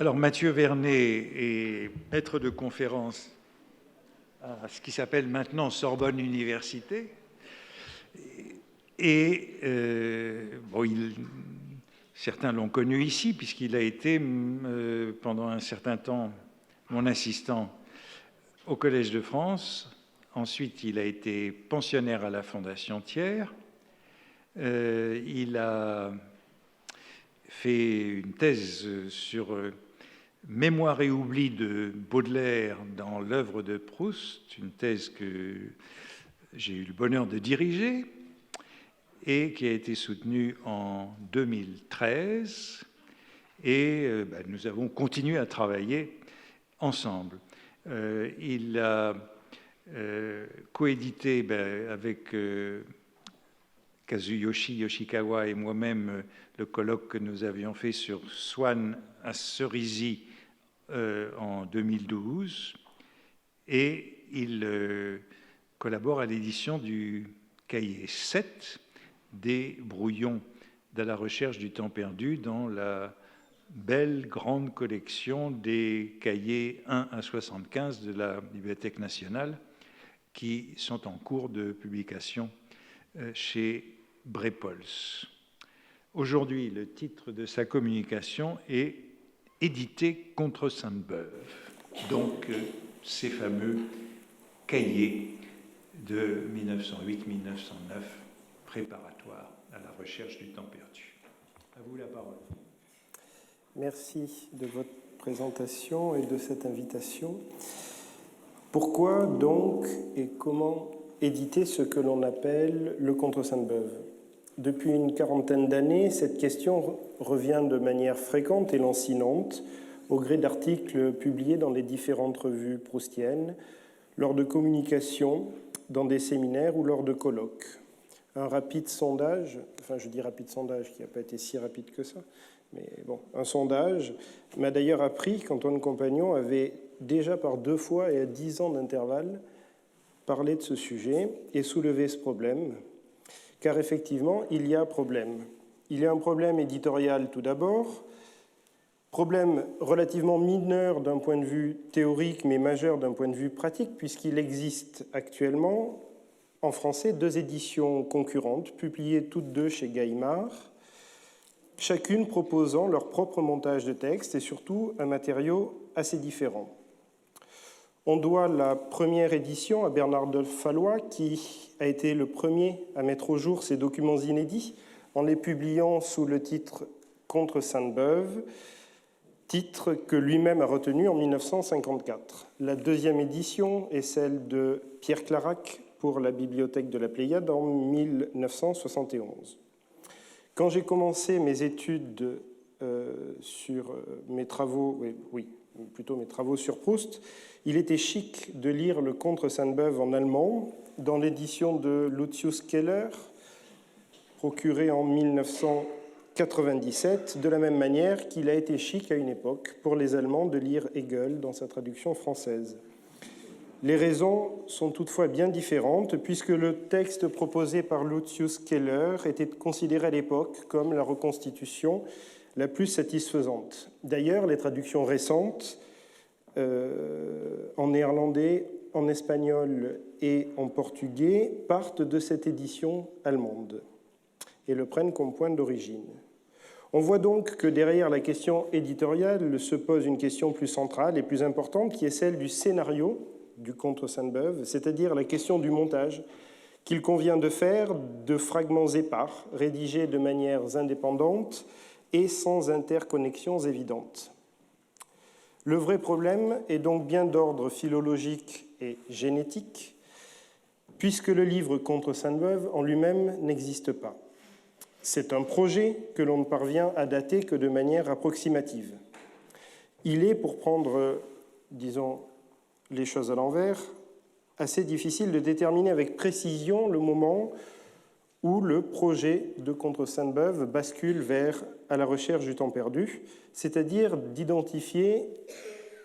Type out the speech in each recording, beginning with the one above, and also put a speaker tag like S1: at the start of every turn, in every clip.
S1: Alors, Mathieu Vernet est maître de conférence à ce qui s'appelle maintenant Sorbonne Université. Et certains l'ont connu ici, puisqu'il a été pendant un certain temps mon assistant au Collège de France. Ensuite, il a été pensionnaire à la Fondation Thiers. Il a fait une thèse sur Mémoire et oubli de Baudelaire dans l'œuvre de Proust, une thèse que j'ai eu le bonheur de diriger et qui a été soutenue en 2013. Et nous avons continué à travailler ensemble. Il a coédité avec Kazuyoshi Yoshikawa et moi-même le colloque que nous avions fait sur Swann à Cerisy en 2012, et il collabore à l'édition du cahier 7 des brouillons de la recherche du temps perdu dans la belle grande collection des cahiers 1 à 75 de la Bibliothèque nationale qui sont en cours de publication chez Brepols. Aujourd'hui, le titre de sa communication est « Édité contre Sainte-Beuve », donc ces fameux cahiers de 1908-1909, préparatoires à la recherche du temps perdu. À vous la parole.
S2: Merci de votre présentation et de cette invitation. Pourquoi donc et comment éditer ce que l'on appelle le contre Sainte-Beuve ? Depuis une quarantaine d'années, cette question revient de manière fréquente et lancinante au gré d'articles publiés dans les différentes revues proustiennes, lors de communications, dans des séminaires ou lors de colloques. Un rapide sondage, je dis rapide sondage qui n'a pas été si rapide que ça, mais bon, un sondage m'a d'ailleurs appris qu'Antoine Compagnon avait déjà par 2 fois et à 10 ans d'intervalle parlé de ce sujet et soulevé ce problème, car effectivement, il y a problème. Il y a un problème éditorial tout d'abord, problème relativement mineur d'un point de vue théorique, mais majeur d'un point de vue pratique, puisqu'il existe actuellement en français 2 éditions concurrentes, publiées toutes 2 chez Gallimard, chacune proposant leur propre montage de texte et surtout un matériau assez différent. On doit la première édition à Bernard de Fallois, qui a été le premier à mettre au jour ces documents inédits en les publiant sous le titre « Contre Sainte-Beuve », titre que lui-même a retenu en 1954. La deuxième édition est celle de Pierre Clarac pour la Bibliothèque de la Pléiade en 1971. Quand j'ai commencé mes études sur mes travaux, mes travaux sur Proust, il était chic de lire le Contre Sainte-Beuve en allemand, dans l'édition de Lucius Keller, procurée en 1997, de la même manière qu'il a été chic à une époque pour les Allemands de lire Hegel dans sa traduction française. Les raisons sont toutefois bien différentes, puisque le texte proposé par Lucius Keller était considéré à l'époque comme la reconstitution la plus satisfaisante. D'ailleurs, les traductions récentes en néerlandais, en espagnol et en portugais partent de cette édition allemande et le prennent comme point d'origine. On voit donc que derrière la question éditoriale se pose une question plus centrale et plus importante, qui est celle du scénario du Contre Sainte-Beuve, c'est-à-dire la question du montage qu'il convient de faire de fragments épars, rédigés de manière indépendante et sans interconnexions évidentes. Le vrai problème est donc bien d'ordre philologique et génétique, puisque le livre Contre Sainte-Beuve en lui-même n'existe pas. C'est un projet que l'on ne parvient à dater que de manière approximative. Il est, pour prendre, disons, les choses à l'envers, assez difficile de déterminer avec précision le moment où le projet de Contre Sainte-Beuve bascule vers à la recherche du temps perdu, c'est-à-dire d'identifier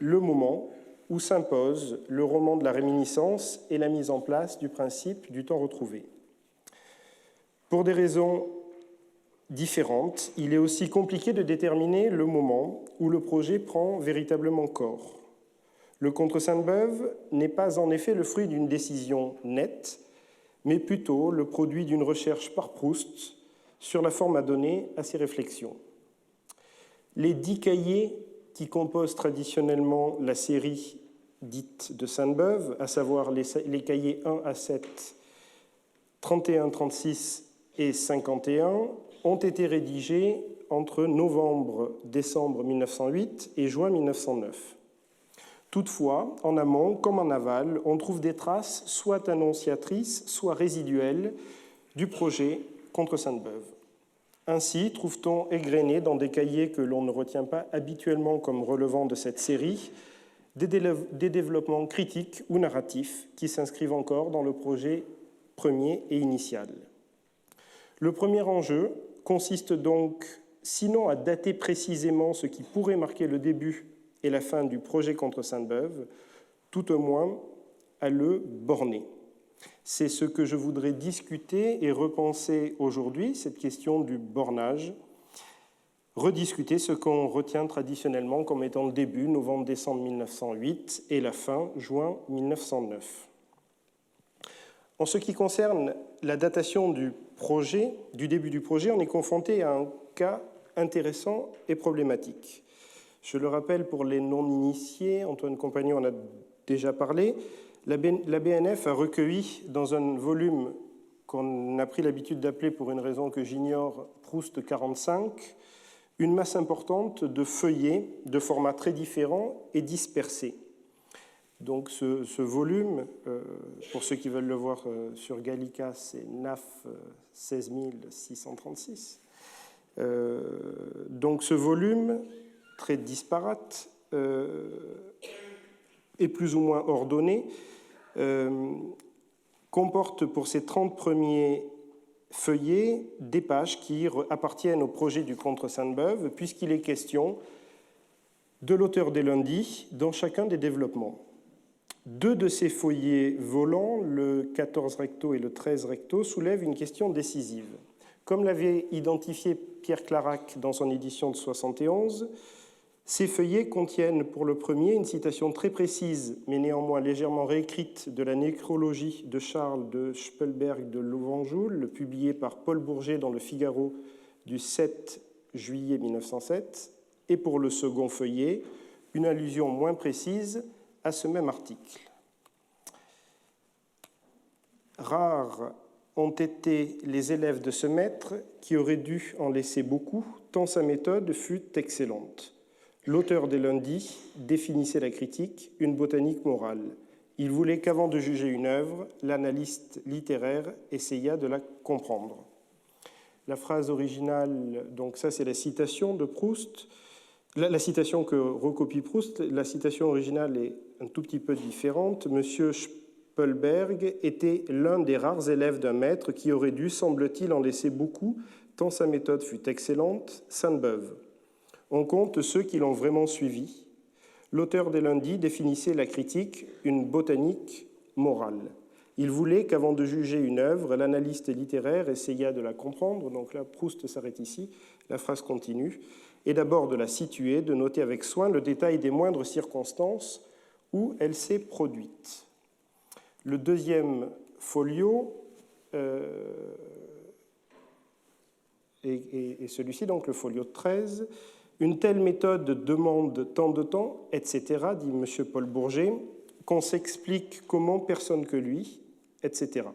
S2: le moment où s'impose le roman de la réminiscence et la mise en place du principe du temps retrouvé. Pour des raisons différentes, il est aussi compliqué de déterminer le moment où le projet prend véritablement corps. Le contre Sainte-Beuve n'est pas en effet le fruit d'une décision nette, mais plutôt le produit d'une recherche par Proust sur la forme à donner à ses réflexions. Les 10 cahiers qui composent traditionnellement la série dite de Sainte-Beuve, à savoir les cahiers 1 à 7, 31, 36 et 51, ont été rédigés entre novembre-décembre 1908 et juin 1909. Toutefois, en amont comme en aval, on trouve des traces soit annonciatrices, soit résiduelles du projet contre Sainte-Beuve. Ainsi, trouve-t-on égrené dans des cahiers que l'on ne retient pas habituellement comme relevant de cette série, des développements critiques ou narratifs qui s'inscrivent encore dans le projet premier et initial. Le premier enjeu consiste donc, sinon à dater précisément ce qui pourrait marquer le début et la fin du projet contre Sainte-Beuve, tout au moins à le borner. C'est ce que je voudrais discuter et repenser aujourd'hui, cette question du bornage, rediscuter ce qu'on retient traditionnellement comme étant le début, novembre-décembre 1908, et la fin, juin 1909. En ce qui concerne la datation du projet, du début du projet, on est confronté à un cas intéressant et problématique. Je le rappelle pour les non-initiés, Antoine Compagnon en a déjà parlé, la BNF a recueilli dans un volume qu'on a pris l'habitude d'appeler, pour une raison que j'ignore, Proust 45, une masse importante de feuillets de formats très différents et dispersés. Donc ce volume, pour ceux qui veulent le voir sur Gallica, c'est NAF 16636. Donc ce volume, très disparate, et plus ou moins ordonné, comporte pour ces 30 premiers feuillets des pages qui appartiennent au projet du contre Sainte-Beuve, puisqu'il est question de l'auteur des lundis dans chacun des développements. 2 de ces feuillets volants, le 14 recto et le 13 recto, soulèvent une question décisive. Comme l'avait identifié Pierre Clarac dans son édition de 71, ces feuillets contiennent pour le premier une citation très précise, mais néanmoins légèrement réécrite, de la nécrologie de Charles de Spelberg de Louvanjoul, publiée par Paul Bourget dans le Figaro du 7 juillet 1907, et pour le second feuillet, une allusion moins précise à ce même article. Rares ont été les élèves de ce maître qui auraient dû en laisser beaucoup, tant sa méthode fut excellente. L'auteur des lundis définissait la critique, une botanique morale. Il voulait qu'avant de juger une œuvre, l'analyste littéraire essaya de la comprendre. La phrase originale, donc ça c'est la citation de Proust, la citation que recopie Proust, la citation originale est un tout petit peu différente. Monsieur Spelberg était l'un des rares élèves d'un maître qui aurait dû, semble-t-il, en laisser beaucoup, tant sa méthode fut excellente, Sainte-Beuve. On compte ceux qui l'ont vraiment suivi. L'auteur des lundis définissait la critique, une botanique morale. Il voulait qu'avant de juger une œuvre, l'analyste littéraire essaya de la comprendre. Donc là, Proust s'arrête ici, la phrase continue. Et d'abord de la situer, de noter avec soin le détail des moindres circonstances où elle s'est produite. Le deuxième folio et celui-ci, donc le folio 13, une telle méthode demande tant de temps, etc., dit M. Paul Bourget, qu'on s'explique comment personne que lui, etc.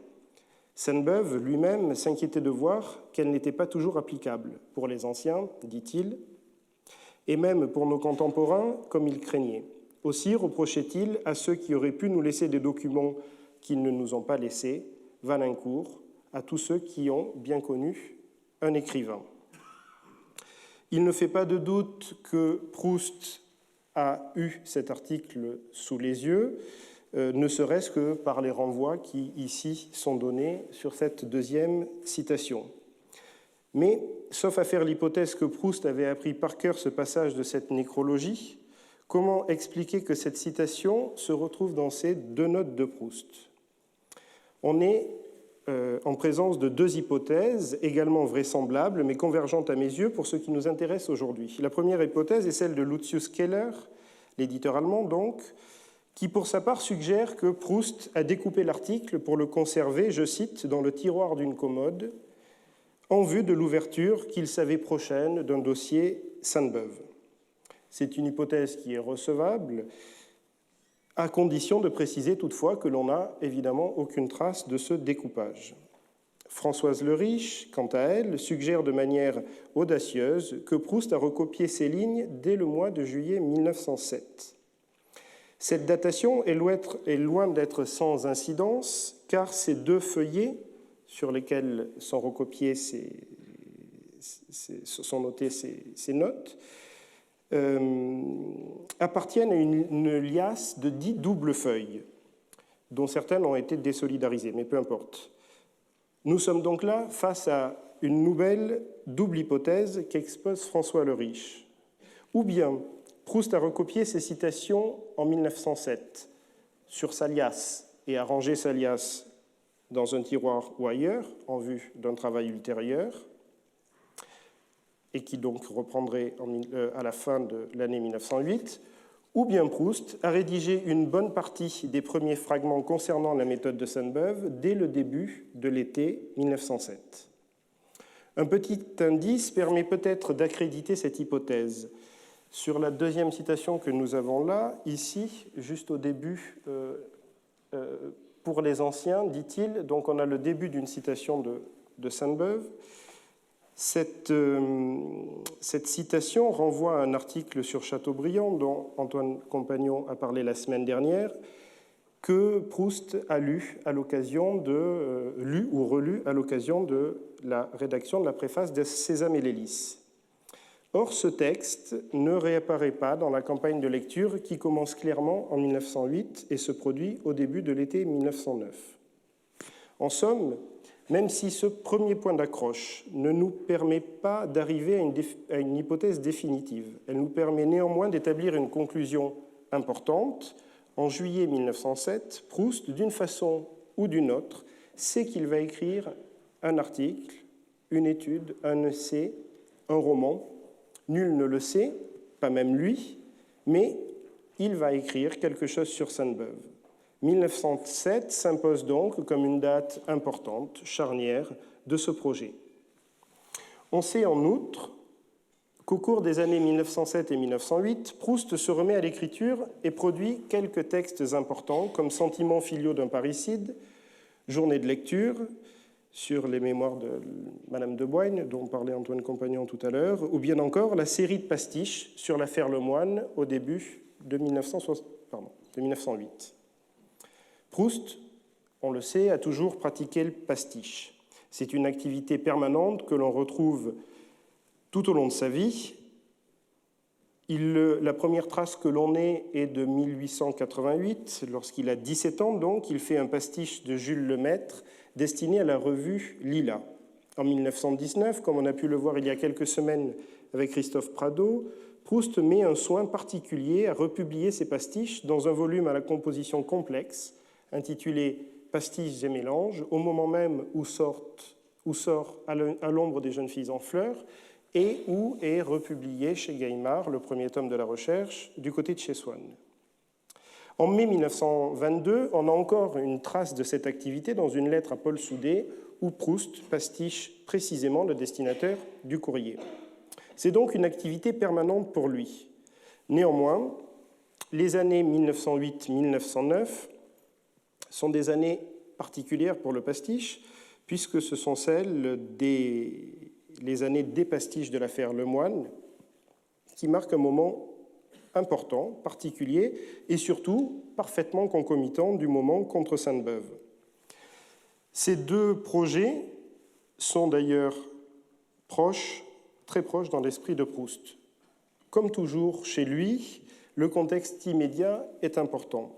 S2: Sainte-Beuve lui-même s'inquiétait de voir qu'elle n'était pas toujours applicable pour les anciens, dit-il, et même pour nos contemporains, comme il craignait. Aussi reprochait-il à ceux qui auraient pu nous laisser des documents qu'ils ne nous ont pas laissés, Valincourt, à tous ceux qui ont bien connu un écrivain. Il ne fait pas de doute que Proust a eu cet article sous les yeux, ne serait-ce que par les renvois qui ici sont donnés sur cette deuxième citation. Mais, sauf à faire l'hypothèse que Proust avait appris par cœur ce passage de cette nécrologie, comment expliquer que cette citation se retrouve dans ces 2 notes de Proust ? On est en présence de deux hypothèses également vraisemblables, mais convergentes à mes yeux pour ce qui nous intéresse aujourd'hui. La première hypothèse est celle de Lucius Keller, l'éditeur allemand donc, qui pour sa part suggère que Proust a découpé l'article pour le conserver, je cite, dans le tiroir d'une commode, en vue de l'ouverture qu'il savait prochaine d'un dossier Sainte-Beuve. C'est une hypothèse qui est recevable, à condition de préciser toutefois que l'on n'a évidemment aucune trace de ce découpage. Françoise Le Riche, quant à elle, suggère de manière audacieuse que Proust a recopié ces lignes dès le mois de juillet 1907. Cette datation est loin d'être sans incidence, car ces deux feuillets sur lesquels sont recopiées sont notées ces notes, appartiennent à une liasse de 10 doubles feuilles, dont certaines ont été désolidarisées, mais peu importe. Nous sommes donc là face à une nouvelle double hypothèse qu'expose François Le Riche. Ou bien Proust a recopié ces citations en 1907 sur sa liasse et a rangé sa liasse dans un tiroir ou ailleurs en vue d'un travail ultérieur, et qui donc reprendrait à la fin de l'année 1908, ou bien Proust a rédigé une bonne partie des premiers fragments concernant la méthode de Sainte-Beuve dès le début de l'été 1907. Un petit indice permet peut-être d'accréditer cette hypothèse. Sur la deuxième citation que nous avons là, ici, juste au début, pour les anciens, dit-il, donc on a le début d'une citation de Sainte-Beuve. Cette citation renvoie à un article sur Chateaubriand dont Antoine Compagnon a parlé la semaine dernière, que Proust a lu ou relu à l'occasion de la rédaction de la préface de Sésame et l'Hélice. Or, ce texte ne réapparaît pas dans la campagne de lecture qui commence clairement en 1908 et se produit au début de l'été 1909. En somme, même si ce premier point d'accroche ne nous permet pas d'arriver à une hypothèse définitive, elle nous permet néanmoins d'établir une conclusion importante. En juillet 1907, Proust, d'une façon ou d'une autre, sait qu'il va écrire un article, une étude, un essai, un roman. Nul ne le sait, pas même lui, mais il va écrire quelque chose sur Sainte-Beuve. 1907 s'impose donc comme une date importante, charnière, de ce projet. On sait en outre qu'au cours des années 1907 et 1908, Proust se remet à l'écriture et produit quelques textes importants comme Sentiments filiaux d'un parricide, Journée de lecture, sur les mémoires de Madame de Boigne, dont parlait Antoine Compagnon tout à l'heure, ou bien encore la série de pastiches sur l'affaire Lemoine au début de 1908. Proust, on le sait, a toujours pratiqué le pastiche. C'est une activité permanente que l'on retrouve tout au long de sa vie. La première trace que l'on ait est de 1888, lorsqu'il a 17 ans, donc, il fait un pastiche de Jules Lemaître destiné à la revue Lila. En 1919, comme on a pu le voir il y a quelques semaines avec Christophe Prado, Proust met un soin particulier à republier ses pastiches dans un volume à la composition complexe, intitulé Pastiches et mélanges, au moment même où sort À l'ombre des jeunes filles en fleurs, et où est republié chez Gallimard, le premier tome de la recherche, du côté de chez Swann. En mai 1922, on a encore une trace de cette activité dans une lettre à Paul Soudet, où Proust pastiche précisément le destinataire du courrier. C'est donc une activité permanente pour lui. Néanmoins, les années 1908-1909 sont des années particulières pour le pastiche, puisque ce sont les années des pastiches de l'affaire Lemoine, qui marquent un moment important, particulier, et surtout parfaitement concomitant du moment contre Sainte-Beuve. Ces deux projets sont d'ailleurs très proches dans l'esprit de Proust. Comme toujours chez lui, le contexte immédiat est important.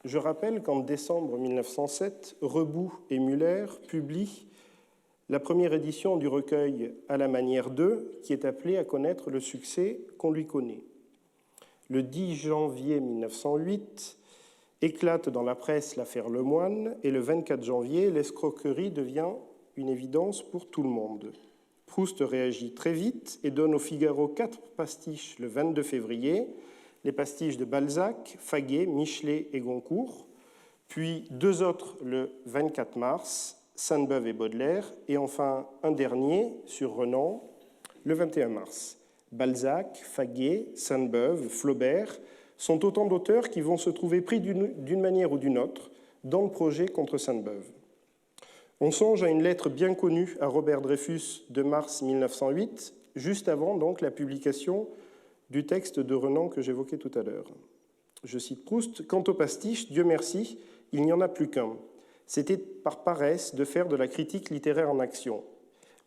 S2: Je rappelle qu'en décembre 1907, Reboux et Muller publient la première édition du recueil À la manière d'eux, qui est appelé à connaître le succès qu'on lui connaît. Le 10 janvier 1908, Éclate dans la presse l'affaire Lemoine et le 24 janvier, l'escroquerie devient une évidence pour tout le monde. Proust réagit très vite et donne au Figaro 4 pastiches le 22 février, les pastiches de Balzac, Faguet, Michelet et Goncourt, puis 2 autres le 24 mars, Sainte-Beuve et Baudelaire, et enfin un dernier sur Renan le 21 mars. Balzac, Faguet, Sainte-Beuve, Flaubert sont autant d'auteurs qui vont se trouver pris d'une manière ou d'une autre dans le projet contre Sainte-Beuve. On songe à une lettre bien connue à Robert Dreyfus de mars 1908, juste avant donc la publication du texte de Renan que j'évoquais tout à l'heure. Je cite Proust, « Quant au pastiche, Dieu merci, il n'y en a plus qu'un. C'était par paresse de faire de la critique littéraire en action.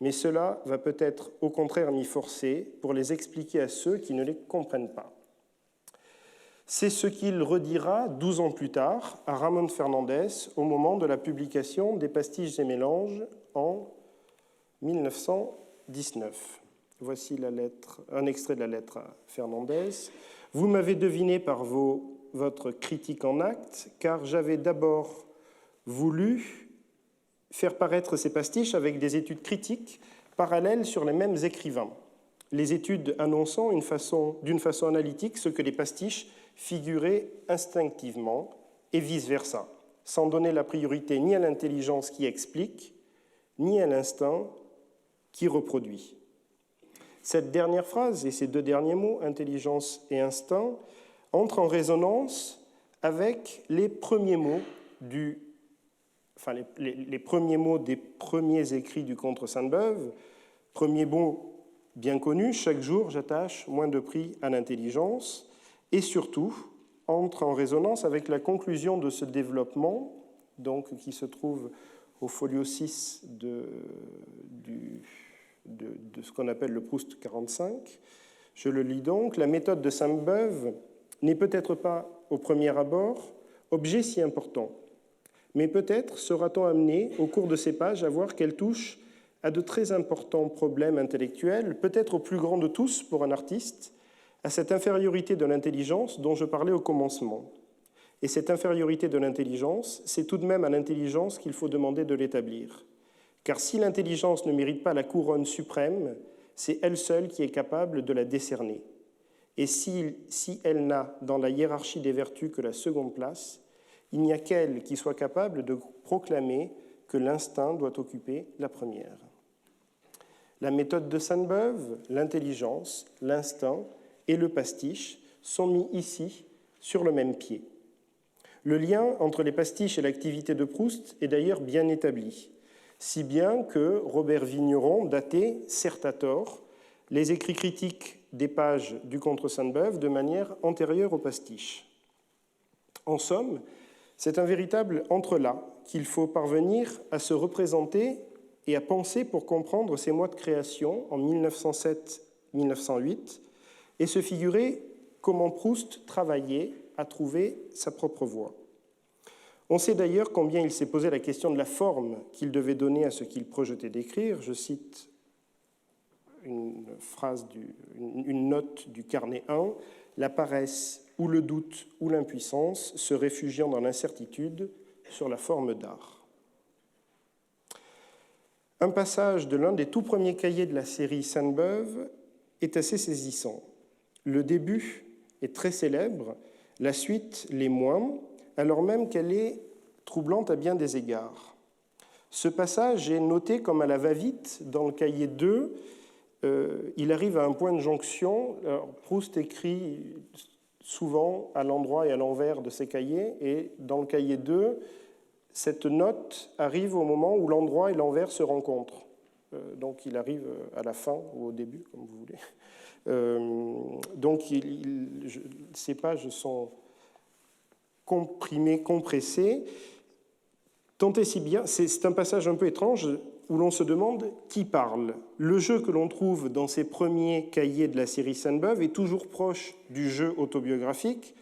S2: Mais cela va peut-être au contraire m'y forcer pour les expliquer à ceux qui ne les comprennent pas. » C'est ce qu'il redira 12 ans plus tard à Ramon Fernandez au moment de la publication des Pastiches et mélanges en 1919. Voici un extrait de la lettre à Fernandez. « Vous m'avez deviné par votre critique en acte, car j'avais d'abord voulu faire paraître ces pastiches avec des études critiques parallèles sur les mêmes écrivains, les études annonçant d'une façon analytique ce que les pastiches figuraient instinctivement et vice-versa, sans donner la priorité ni à l'intelligence qui explique, ni à l'instinct qui reproduit. » Cette dernière phrase et ces 2 derniers mots, intelligence et instinct, entrent en résonance avec les premiers mots les premiers mots des premiers écrits du Contre Sainte-Beuve, premier mot bien connu, chaque jour j'attache moins de prix à l'intelligence, et surtout entre en résonance avec la conclusion de ce développement, donc, qui se trouve au folio 6 de ce qu'on appelle le Proust 45. Je le lis donc. La méthode de Sainte-Beuve n'est peut-être pas, au premier abord, objet si important, mais peut-être sera-t-on amené, au cours de ces pages, à voir qu'elle touche à de très importants problèmes intellectuels, peut-être au plus grand de tous pour un artiste, à cette infériorité de l'intelligence dont je parlais au commencement. Et cette infériorité de l'intelligence, c'est tout de même à l'intelligence qu'il faut demander de l'établir. Car si l'intelligence ne mérite pas la couronne suprême, c'est elle seule qui est capable de la décerner. Et si elle n'a dans la hiérarchie des vertus que la seconde place, il n'y a qu'elle qui soit capable de proclamer que l'instinct doit occuper la première. La méthode de Sainte-Beuve, l'intelligence, l'instinct et le pastiche sont mis ici sur le même pied. Le lien entre les pastiches et l'activité de Proust est d'ailleurs bien établi, si bien que Robert Vigneron datait, certes à tort, les écrits critiques des pages du Contre Sainte-Beuve de manière antérieure aux pastiches. En somme, c'est un véritable entrelac qu'il faut parvenir à se représenter et à penser pour comprendre ces mois de création en 1907-1908 et se figurer comment Proust travaillait à trouver sa propre voie. On sait d'ailleurs combien il s'est posé la question de la forme qu'il devait donner à ce qu'il projetait d'écrire. Je cite une note du carnet 1, « La paresse ou le doute ou l'impuissance se réfugiant dans l'incertitude sur la forme d'art. » Un passage de l'un des tout premiers cahiers de la série Sainte-Beuve est assez saisissant. Le début est très célèbre, la suite l'est moins, alors même qu'elle est troublante à bien des égards. Ce passage est noté comme à la va-vite dans le cahier 2. Il arrive à un point de jonction. Alors, Proust écrit souvent à l'endroit et à l'envers de ses cahiers, et dans le cahier 2, cette note arrive au moment où l'endroit et l'envers se rencontrent. Donc il arrive à la fin ou au début, comme vous voulez. Donc ces pages sont comprimées, compressées. Tant et si bien, c'est un passage un peu étrange où l'on se demande qui parle. Le jeu que l'on trouve dans ces premiers cahiers de la série Sainte-Beuve est toujours proche du jeu autobiographique,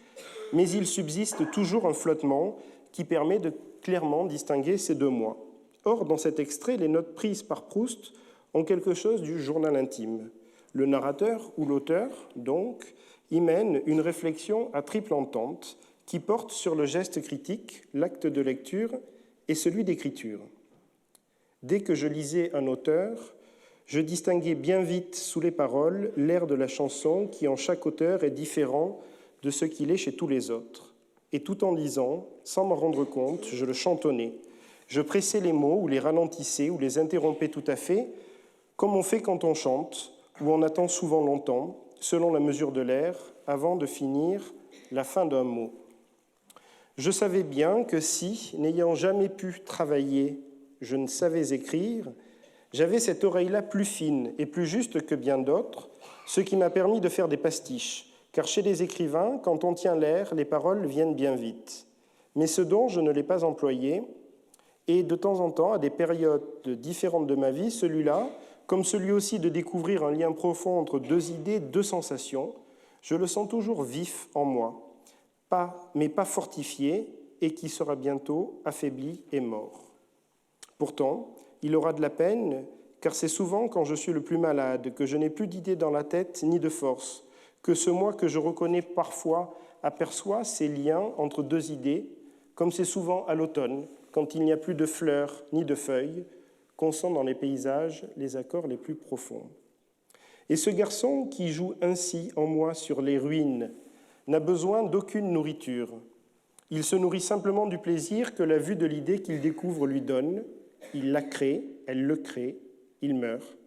S2: mais il subsiste toujours un flottement qui permet de clairement distinguer ces 2 mois. Or, dans cet extrait, les notes prises par Proust ont quelque chose du journal intime. Le narrateur ou l'auteur, donc, y mène une réflexion à triple entente qui porte sur le geste critique, l'acte de lecture et celui d'écriture. Dès que je lisais un auteur, je distinguais bien vite sous les paroles l'air de la chanson qui en chaque auteur est différent de ce qu'il est chez tous les autres. Et tout en lisant, sans m'en rendre compte, je le chantonnais. Je pressais les mots ou les ralentissais ou les interrompais tout à fait, comme on fait quand on chante, où on attend souvent longtemps, selon la mesure de l'air, avant de finir la fin d'un mot. Je savais bien que si, n'ayant jamais pu travailler, je ne savais écrire, j'avais cette oreille-là plus fine et plus juste que bien d'autres, ce qui m'a permis de faire des pastiches, car chez les écrivains, quand on tient l'air, les paroles viennent bien vite. Mais ce dont je ne l'ai pas employé, et de temps en temps, à des périodes différentes de ma vie, celui-là, comme celui aussi de découvrir un lien profond entre deux idées, deux sensations, je le sens toujours vif en moi, mais pas fortifié, et qui sera bientôt affaibli et mort. Pourtant, il aura de la peine, car c'est souvent quand je suis le plus malade, que je n'ai plus d'idées dans la tête ni de force, que ce moi que je reconnais parfois aperçoit ces liens entre deux idées, comme c'est souvent à l'automne, quand il n'y a plus de fleurs ni de feuilles, qu'on sent dans les paysages les accords les plus profonds. Et ce garçon qui joue ainsi en moi sur les ruines n'a besoin d'aucune nourriture. Il se nourrit simplement du plaisir que la vue de l'idée qu'il découvre lui donne. Il la crée, elle le crée, il meurt.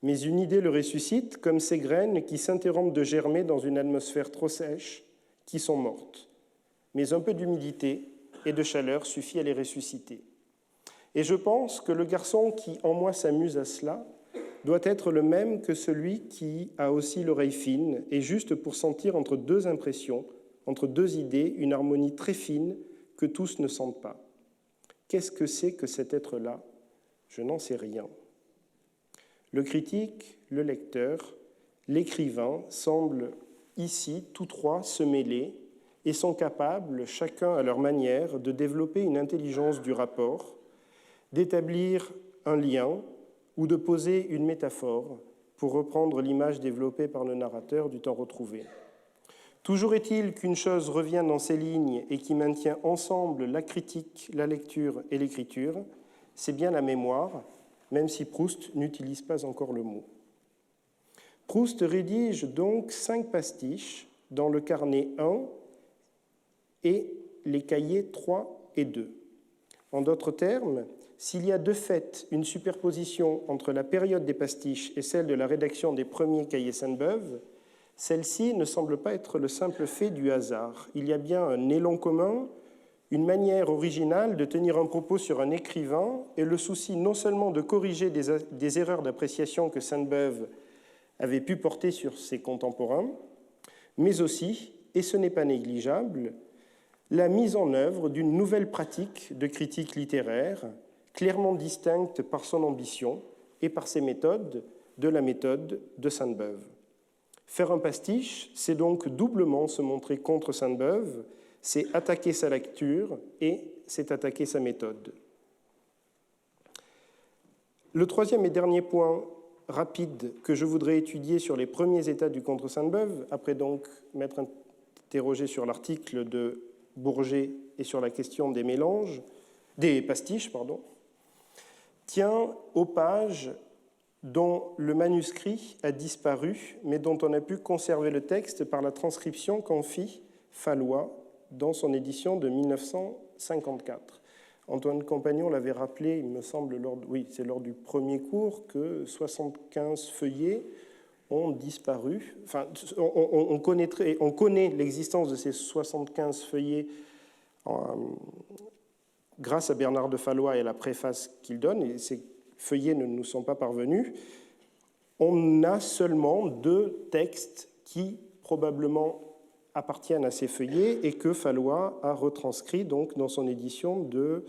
S2: Mais une idée le ressuscite comme ces graines qui s'interrompent de germer dans une atmosphère trop sèche, qui sont mortes. Mais un peu d'humidité et de chaleur suffit à les ressusciter. Et je pense que le garçon qui en moi s'amuse à cela doit être le même que celui qui a aussi l'oreille fine et juste pour sentir entre deux impressions, entre deux idées, une harmonie très fine que tous ne sentent pas. Qu'est-ce que c'est que cet être-là ? Je n'en sais rien. Le critique, le lecteur, l'écrivain semblent ici tous trois se mêler et sont capables, chacun à leur manière, de développer une intelligence du rapport, d'établir un lien ou de poser une métaphore, pour reprendre l'image développée par le narrateur du Temps retrouvé. Toujours est-il qu'une chose revient dans ces lignes et qui maintient ensemble la critique, la lecture et l'écriture, c'est bien la mémoire, même si Proust n'utilise pas encore le mot. Proust rédige donc 5 pastiches dans le carnet 1 et les cahiers 3 et 2. En d'autres termes, s'il y a de fait une superposition entre la période des pastiches et celle de la rédaction des premiers cahiers Sainte-Beuve, celle-ci ne semble pas être le simple fait du hasard. Il y a bien un élan commun, une manière originale de tenir un propos sur un écrivain et le souci non seulement de corriger des erreurs d'appréciation que Sainte-Beuve avait pu porter sur ses contemporains, mais aussi, et ce n'est pas négligeable, la mise en œuvre d'une nouvelle pratique de critique littéraire, clairement distincte par son ambition et par ses méthodes de la méthode de Sainte-Beuve. Faire un pastiche, c'est donc doublement se montrer contre Sainte-Beuve, c'est attaquer sa lecture et c'est attaquer sa méthode. Le troisième et dernier point rapide que je voudrais étudier sur les premiers états du contre Sainte-Beuve, après donc m'être interrogé sur l'article de Bourget et sur la question des mélanges, des pastiches, tient aux pages dont le manuscrit a disparu, mais dont on a pu conserver le texte par la transcription qu'en fit Fallois dans son édition de 1954. Antoine Compagnon l'avait rappelé, il me semble, c'est lors du premier cours, que 75 feuillets ont disparu. Enfin, on connaît l'existence de ces 75 feuillets grâce à Bernard de Fallois et à la préface qu'il donne, et ces feuillets ne nous sont pas parvenus. On a seulement 2 textes qui probablement appartiennent à ces feuillets et que Fallois a retranscrit donc dans son édition de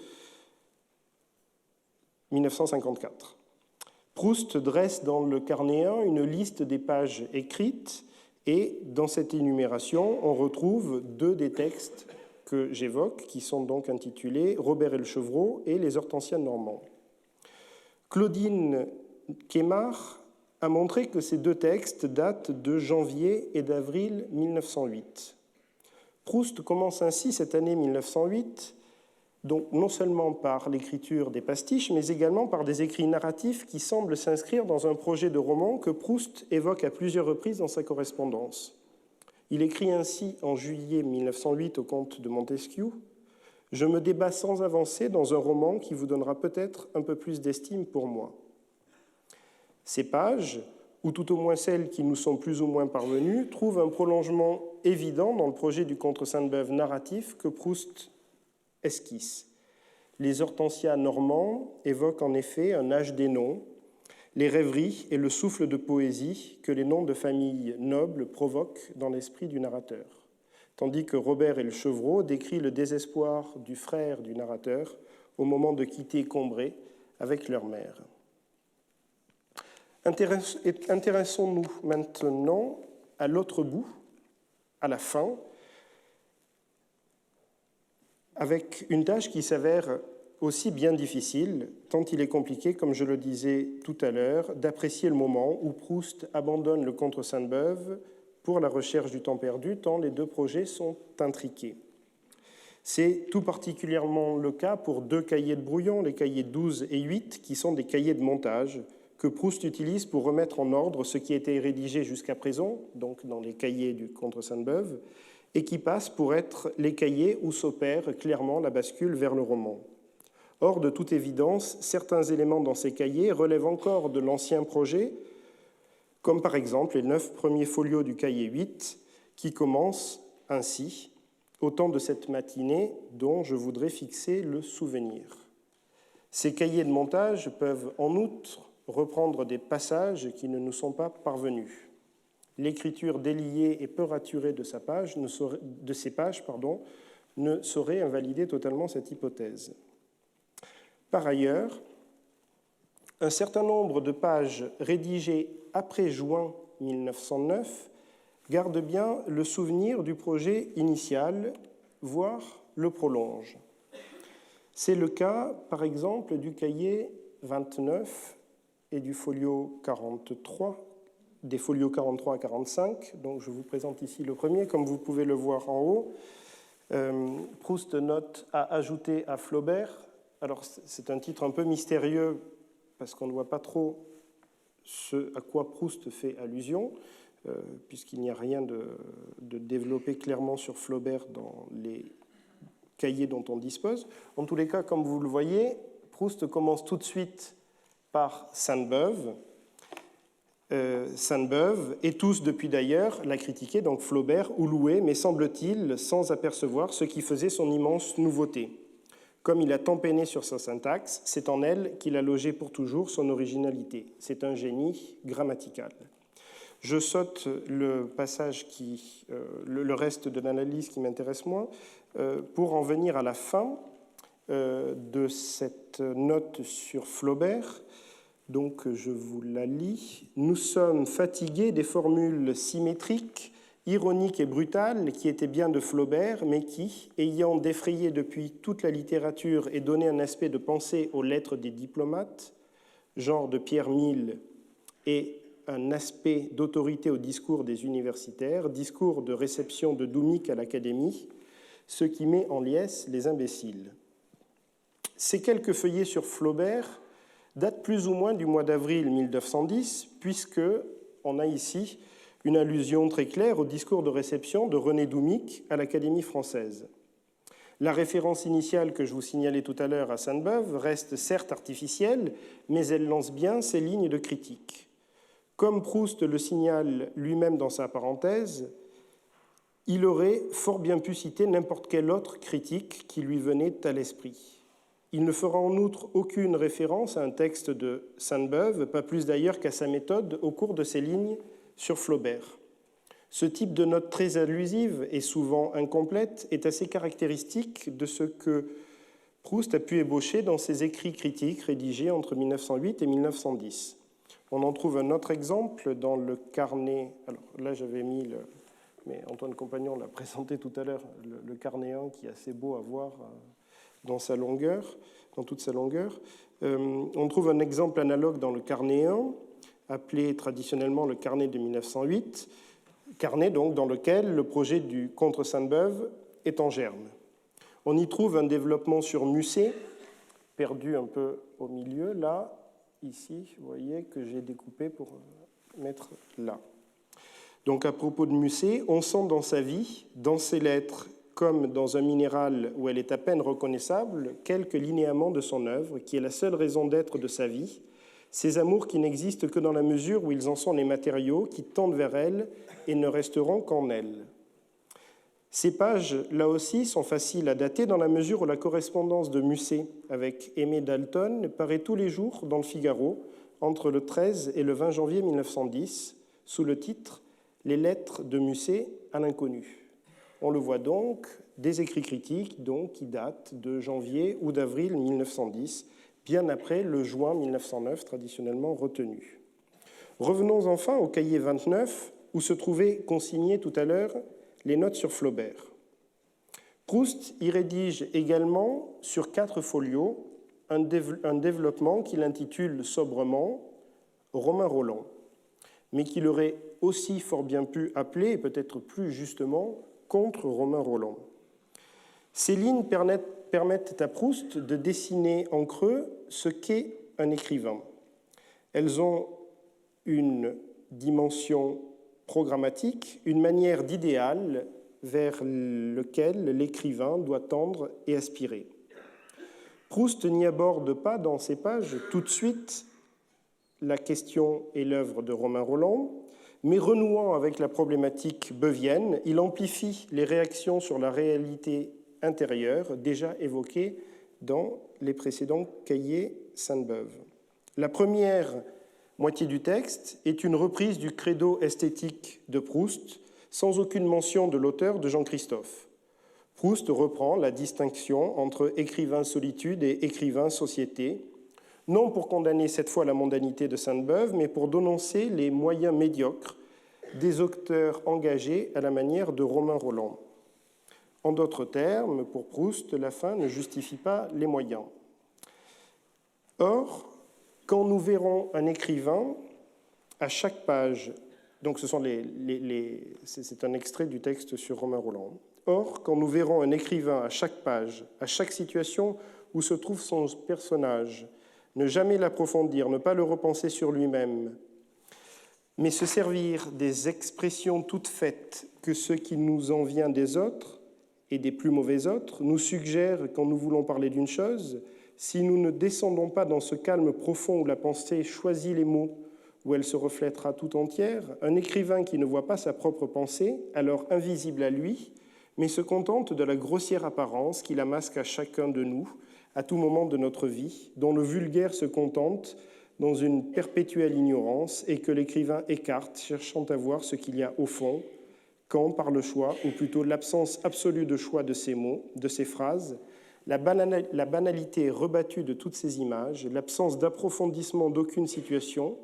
S2: 1954. Proust dresse dans le carnet 1 une liste des pages écrites et dans cette énumération, on retrouve 2 des textes que j'évoque, qui sont donc intitulés « Robert et le chevreau » et « Les hortensias normands ». Claudine Quémard a montré que ces 2 textes datent de janvier et d'avril 1908. Proust commence ainsi cette année 1908, donc non seulement par l'écriture des pastiches, mais également par des écrits narratifs qui semblent s'inscrire dans un projet de roman que Proust évoque à plusieurs reprises dans sa correspondance. Il écrit ainsi en juillet 1908 au comte de Montesquieu « Je me débats sans avancer dans un roman qui vous donnera peut-être un peu plus d'estime pour moi. » Ces pages, ou tout au moins celles qui nous sont plus ou moins parvenues, trouvent un prolongement évident dans le projet du Contre Sainte-Beuve narratif que Proust esquisse. Les Hortensias normands évoquent en effet un âge des noms, les rêveries et le souffle de poésie que les noms de familles nobles provoquent dans l'esprit du narrateur, tandis que Robert et le Chevreau décrit le désespoir du frère du narrateur au moment de quitter Combray avec leur mère. Intéressons-nous maintenant à l'autre bout, à la fin, avec une tâche qui s'avère aussi bien difficile, tant il est compliqué, comme je le disais tout à l'heure, d'apprécier le moment où Proust abandonne le Contre Sainte-Beuve pour la recherche du temps perdu, tant les deux projets sont intriqués. C'est tout particulièrement le cas pour deux cahiers de brouillon, les cahiers 12 et 8, qui sont des cahiers de montage que Proust utilise pour remettre en ordre ce qui a été rédigé jusqu'à présent, donc dans les cahiers du Contre Sainte-Beuve, et qui passent pour être les cahiers où s'opère clairement la bascule vers le roman. Or, de toute évidence, certains éléments dans ces cahiers relèvent encore de l'ancien projet, comme par exemple les 9 premiers folios du cahier 8, qui commencent ainsi, au temps de cette matinée dont je voudrais fixer le souvenir. Ces cahiers de montage peuvent en outre reprendre des passages qui ne nous sont pas parvenus. L'écriture déliée et peu raturée de ces pages ne saurait invalider totalement cette hypothèse. Par ailleurs, un certain nombre de pages rédigées après juin 1909 gardent bien le souvenir du projet initial, voire le prolongent. C'est le cas, par exemple, du cahier 29 et du folio 43, des folios 43 à 45, donc je vous présente ici le premier, comme vous pouvez le voir en haut. Proust note à ajouter à Flaubert. Alors c'est un titre un peu mystérieux parce qu'on ne voit pas trop ce à quoi Proust fait allusion, puisqu'il n'y a rien de développé clairement sur Flaubert dans les cahiers dont on dispose. En tous les cas, comme vous le voyez, Proust commence tout de suite par Sainte-Beuve, et tous depuis d'ailleurs l'a critiqué, donc Flaubert, ou loué, mais semble-t-il sans apercevoir ce qui faisait son immense nouveauté. Comme il a tant peiné sur sa syntaxe, c'est en elle qu'il a logé pour toujours son originalité. C'est un génie grammatical. Je saute le passage le reste de l'analyse qui m'intéresse moins, pour en venir à la fin de cette note sur Flaubert. Donc, je vous la lis. « Nous sommes fatigués des formules symétriques, ironiques et brutales qui étaient bien de Flaubert, mais qui, ayant défrayé depuis toute la littérature et donné un aspect de pensée aux lettres des diplomates, genre de Pierre Mille, et un aspect d'autorité au discours des universitaires, discours de réception de Doumic à l'Académie, ce qui met en liesse les imbéciles. » Ces quelques feuillets sur Flaubert datent plus ou moins du mois d'avril 1910, puisqu'on a ici une allusion très claire au discours de réception de René Doumic à l'Académie française. La référence initiale que je vous signalais tout à l'heure à Sainte-Beuve reste certes artificielle, mais elle lance bien ses lignes de critique. Comme Proust le signale lui-même dans sa parenthèse, il aurait fort bien pu citer n'importe quelle autre critique qui lui venait à l'esprit. Il ne fera en outre aucune référence à un texte de Sainte-Beuve, pas plus d'ailleurs qu'à sa méthode au cours de ses lignes sur Flaubert. Ce type de note très allusive et souvent incomplète est assez caractéristique de ce que Proust a pu ébaucher dans ses écrits critiques rédigés entre 1908 et 1910. On en trouve un autre exemple dans le carnet. Alors là, j'avais mis mais Antoine Compagnon l'a présenté tout à l'heure, le carnet 1 qui est assez beau à voir dans sa longueur, dans toute sa longueur. On trouve un exemple analogue dans le carnet 1, appelé traditionnellement le carnet de 1908, carnet donc, dans lequel le projet du contre Sainte-Beuve est en germe. On y trouve un développement sur Musset, perdu un peu au milieu, là, ici, vous voyez, que j'ai découpé pour mettre là. Donc à propos de Musset, on sent dans sa vie, dans ses lettres, comme dans un minéral où elle est à peine reconnaissable, quelques linéaments de son œuvre, qui est la seule raison d'être de sa vie, ces amours qui n'existent que dans la mesure où ils en sont les matériaux, qui tendent vers elle et ne resteront qu'en elle. Ces pages, là aussi, sont faciles à dater dans la mesure où la correspondance de Musset avec Aimé Dalton paraît tous les jours dans le Figaro, entre le 13 et le 20 janvier 1910, sous le titre « Les lettres de Musset à l'inconnu ». On le voit donc, des écrits critiques donc, qui datent de janvier ou d'avril 1910, bien après le juin 1909 traditionnellement retenu. Revenons enfin au cahier 29, où se trouvaient consignées tout à l'heure les notes sur Flaubert. Proust y rédige également, sur 4 folios, un développement qu'il intitule sobrement « Romain Rolland », mais qu'il aurait aussi fort bien pu appeler, et peut-être plus justement, « Contre Romain Rolland ». Ces lignes permettent à Proust de dessiner en creux ce qu'est un écrivain. Elles ont une dimension programmatique, une manière d'idéal vers lequel l'écrivain doit tendre et aspirer. Proust n'y aborde pas dans ces pages tout de suite la question et l'œuvre de Romain Rolland, mais renouant avec la problématique beuvienne, il amplifie les réactions sur la réalité intérieure déjà évoquées dans les précédents cahiers Sainte-Beuve. La première moitié du texte est une reprise du credo esthétique de Proust, sans aucune mention de l'auteur de Jean-Christophe. Proust reprend la distinction entre écrivain solitude et écrivain société, non pour condamner cette fois la mondanité de Sainte-Beuve, mais pour dénoncer les moyens médiocres des auteurs engagés à la manière de Romain Rolland. En d'autres termes, pour Proust, la fin ne justifie pas les moyens. Or, quand nous verrons un écrivain, à chaque page, donc c'est un extrait du texte sur Romain Rolland. Or, quand nous verrons un écrivain à chaque page, à chaque situation où se trouve son personnage, ne jamais l'approfondir, ne pas le repenser sur lui-même, mais se servir des expressions toutes faites que ce qui nous en vient des autres et des plus mauvais autres nous suggère quand nous voulons parler d'une chose, si nous ne descendons pas dans ce calme profond où la pensée choisit les mots, où elle se reflètera tout entière, un écrivain qui ne voit pas sa propre pensée, alors invisible à lui, mais se contente de la grossière apparence qui la masque à chacun de nous, à tout moment de notre vie, dont le vulgaire se contente dans une perpétuelle ignorance et que l'écrivain écarte, cherchant à voir ce qu'il y a au fond, quand, par le choix, ou plutôt l'absence absolue de choix de ces mots, de ces phrases, la banalité rebattue de toutes ces images, l'absence d'approfondissement d'aucune situation,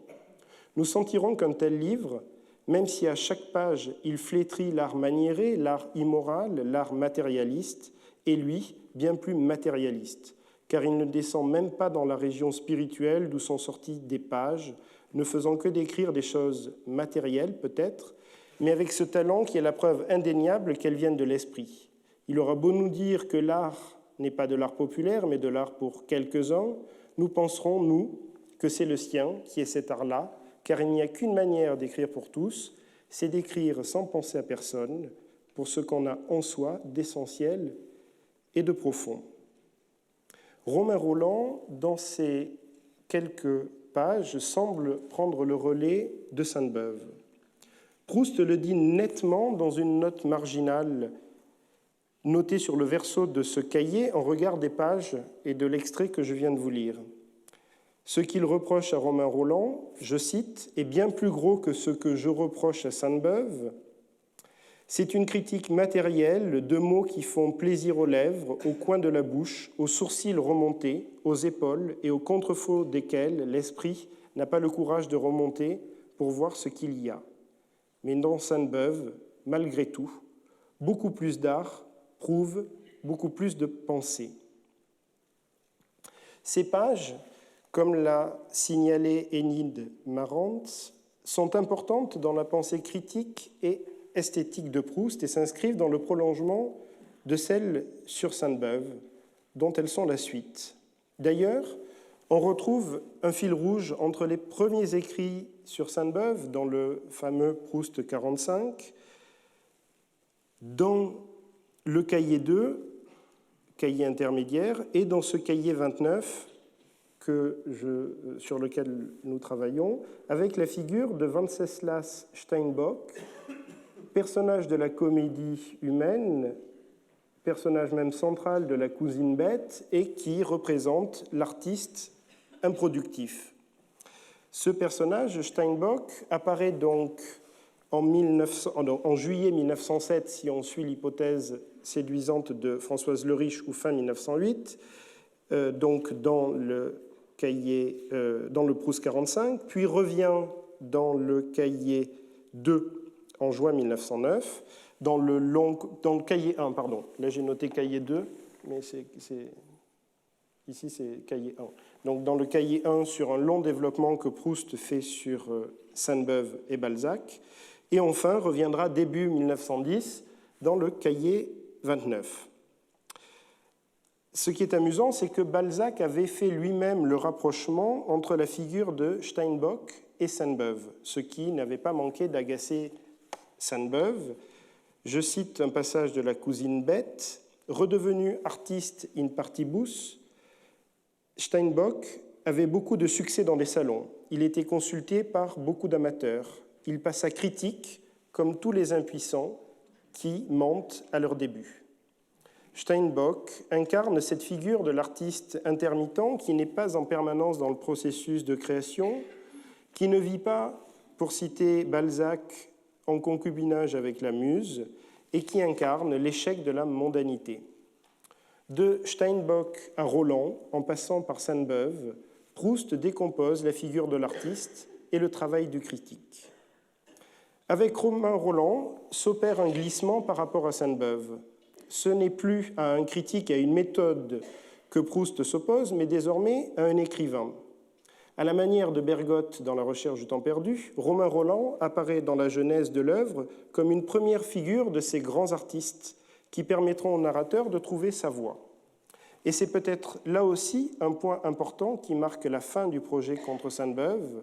S2: nous sentirons qu'un tel livre, même si à chaque page il flétrit l'art maniéré, l'art immoral, l'art matérialiste, est lui bien plus matérialiste, car il ne descend même pas dans la région spirituelle d'où sont sorties des pages, ne faisant que décrire des choses matérielles peut-être, mais avec ce talent qui est la preuve indéniable qu'elles viennent de l'esprit. Il aura beau nous dire que l'art n'est pas de l'art populaire, mais de l'art pour quelques-uns, nous penserons, nous, que c'est le sien qui est cet art-là, car il n'y a qu'une manière d'écrire pour tous, c'est d'écrire sans penser à personne, pour ce qu'on a en soi d'essentiel et de profond. Romain Rolland, dans ces quelques pages, semble prendre le relais de Sainte-Beuve. Proust le dit nettement dans une note marginale notée sur le verso de ce cahier en regard des pages et de l'extrait que je viens de vous lire. Ce qu'il reproche à Romain Rolland, je cite, est bien plus gros que ce que je reproche à Sainte-Beuve. C'est une critique matérielle de mots qui font plaisir aux lèvres, au coin de la bouche, aux sourcils remontés, aux épaules et aux contrefaux desquels l'esprit n'a pas le courage de remonter pour voir ce qu'il y a. Mais dans Sainte-Beuve, malgré tout, beaucoup plus d'art prouve beaucoup plus de pensée. Ces pages, comme l'a signalé Enid Marantz, sont importantes dans la pensée critique et esthétiques de Proust et s'inscrivent dans le prolongement de celles sur Sainte-Beuve, dont elles sont la suite. D'ailleurs, on retrouve un fil rouge entre les premiers écrits sur Sainte-Beuve, dans le fameux Proust 45, dans le cahier 2, cahier intermédiaire, et dans ce cahier 29 sur lequel nous travaillons, avec la figure de Wenceslas Steinbock, personnage de la comédie humaine, personnage même central de la cousine bête, et qui représente l'artiste improductif. Ce personnage, Steinbock, apparaît donc en juillet 1907, si on suit l'hypothèse séduisante de Françoise Le Riche, ou fin 1908, donc dans le Proust 45, puis revient dans le cahier 2 en juin 1909, dans le cahier 1, pardon. Là, j'ai noté cahier 2, mais ici, c'est cahier 1. Donc, dans le cahier 1, sur un long développement que Proust fait sur Sainte-Beuve et Balzac. Et enfin, reviendra début 1910 dans le cahier 29. Ce qui est amusant, c'est que Balzac avait fait lui-même le rapprochement entre la figure de Steinbock et Sainte-Beuve, ce qui n'avait pas manqué d'agacer Sainte-Beuve. Je cite un passage de la cousine bête. Redevenu artiste in partibus, Steinbock avait beaucoup de succès dans les salons. Il était consulté par beaucoup d'amateurs. Il passa critique, comme tous les impuissants qui mentent à leur début. Steinbock incarne cette figure de l'artiste intermittent qui n'est pas en permanence dans le processus de création, qui ne vit pas, pour citer Balzac, en concubinage avec la muse, et qui incarne l'échec de la mondanité. De Steinbock à Roland, en passant par Sainte-Beuve, Proust décompose la figure de l'artiste et le travail du critique. Avec Romain Rolland s'opère un glissement par rapport à Sainte-Beuve. Ce n'est plus à un critique et à une méthode que Proust s'oppose, mais désormais à un écrivain. À la manière de Bergotte dans La Recherche du temps perdu, Romain Rolland apparaît dans la genèse de l'œuvre comme une première figure de ces grands artistes qui permettront au narrateur de trouver sa voie. Et c'est peut-être là aussi un point important qui marque la fin du projet contre Sainte-Beuve.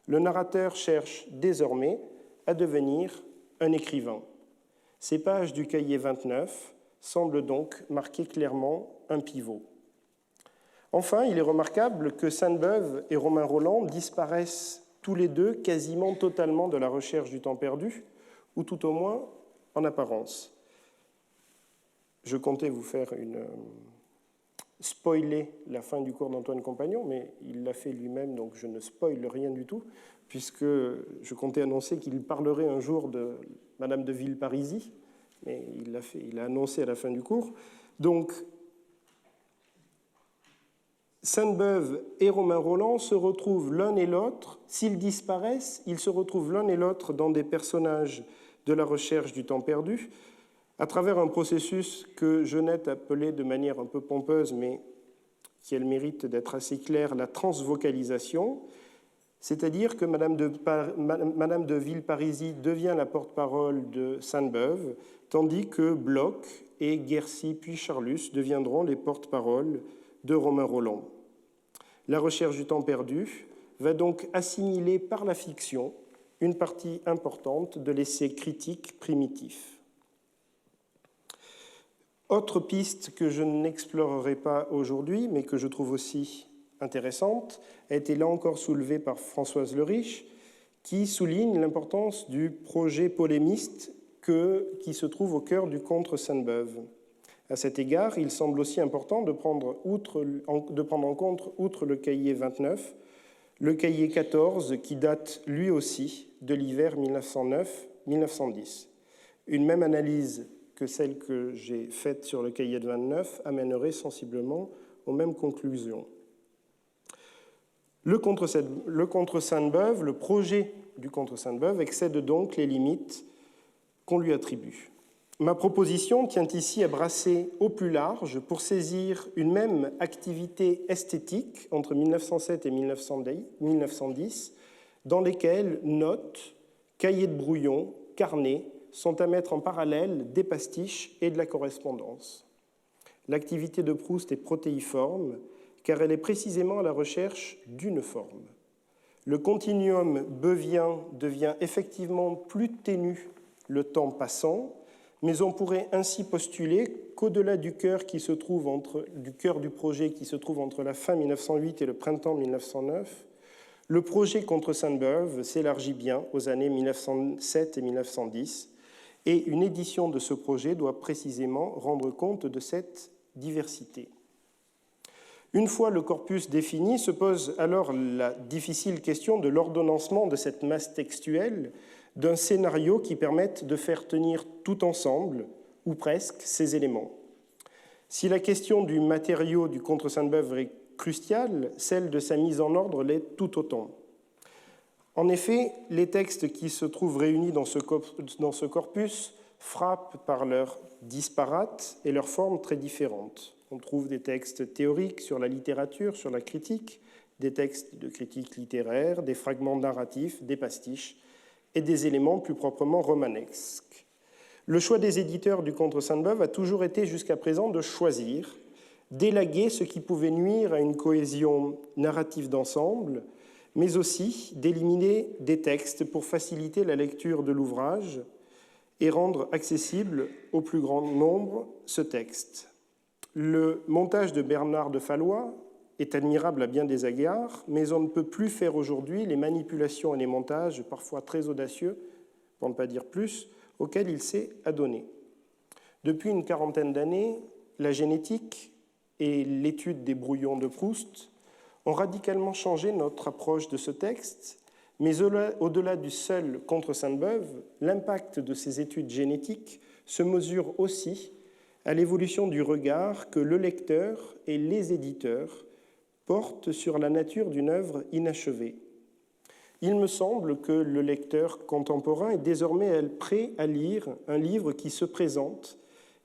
S2: Le narrateur cherche désormais à devenir un écrivain. Ces pages du cahier 29 semblent donc marquer clairement un pivot. Enfin, il est remarquable que Sainte-Beuve et Romain Rolland disparaissent tous les deux quasiment totalement de La Recherche du temps perdu, ou tout au moins en apparence. Je comptais vous faire spoiler la fin du cours d'Antoine Compagnon, mais il l'a fait lui-même, donc je ne spoile rien du tout, puisque je comptais annoncer qu'il parlerait un jour de Madame de Villeparisis, mais il l'a annoncé à la fin du cours. Donc, Sainte-Beuve et Romain Rolland se retrouvent l'un et l'autre. S'ils disparaissent, ils se retrouvent l'un et l'autre dans des personnages de La Recherche du temps perdu, à travers un processus que Genette appelait de manière un peu pompeuse, mais qui a le mérite d'être assez claire, la transvocalisation, c'est-à-dire que Madame de Villeparisis devient la porte-parole de Sainte-Beuve, tandis que Bloch et Guercy puis Charlus deviendront les porte-paroles de Romain Rolland. La Recherche du temps perdu va donc assimiler par la fiction une partie importante de l'essai critique primitif. Autre piste que je n'explorerai pas aujourd'hui, mais que je trouve aussi intéressante, a été là encore soulevée par Françoise Le Riche, qui souligne l'importance du projet polémiste qui se trouve au cœur du contre Sainte-Beuve. À cet égard, il semble aussi important de prendre en compte, outre le cahier 29, le cahier 14, qui date lui aussi de l'hiver 1909-1910. Une même analyse que celle que j'ai faite sur le cahier de 29 amènerait sensiblement aux mêmes conclusions. Le contre Sainte-Beuve, le projet du contre Sainte-Beuve excède donc les limites qu'on lui attribue. Ma proposition tient ici à brasser au plus large pour saisir une même activité esthétique entre 1907 et 1910, dans lesquelles notes, cahiers de brouillon, carnets sont à mettre en parallèle des pastiches et de la correspondance. L'activité de Proust est protéiforme, car elle est précisément à la recherche d'une forme. Le continuum beuvien devient effectivement plus ténu le temps passant, mais on pourrait ainsi postuler qu'au-delà du cœur du projet qui se trouve entre la fin 1908 et le printemps 1909, le projet contre Sainte-Beuve s'élargit bien aux années 1907 et 1910, et une édition de ce projet doit précisément rendre compte de cette diversité. Une fois le corpus défini, se pose alors la difficile question de l'ordonnancement de cette masse textuelle, d'un scénario qui permette de faire tenir tout ensemble, ou presque, ces éléments. Si la question du matériau du contre Sainte-Beuve est cruciale, celle de sa mise en ordre l'est tout autant. En effet, les textes qui se trouvent réunis dans ce corpus frappent par leur disparate et leurs formes très différentes. On trouve des textes théoriques sur la littérature, sur la critique, des textes de critique littéraire, des fragments narratifs, des pastiches et des éléments plus proprement romanesques. Le choix des éditeurs du Contre Sainte-Beuve a toujours été jusqu'à présent de choisir, d'élaguer ce qui pouvait nuire à une cohésion narrative d'ensemble, mais aussi d'éliminer des textes pour faciliter la lecture de l'ouvrage et rendre accessible au plus grand nombre ce texte. Le montage de Bernard de Fallois est admirable à bien des égards, mais on ne peut plus faire aujourd'hui les manipulations et les montages, parfois très audacieux, pour ne pas dire plus, auxquels il s'est adonné. Depuis une quarantaine d'années, la génétique et l'étude des brouillons de Proust ont radicalement changé notre approche de ce texte, mais au-delà du seul contre Sainte-Beuve, l'impact de ces études génétiques se mesure aussi à l'évolution du regard que le lecteur et les éditeurs portent sur la nature d'une œuvre inachevée. Il me semble que le lecteur contemporain est désormais prêt à lire un livre qui se présente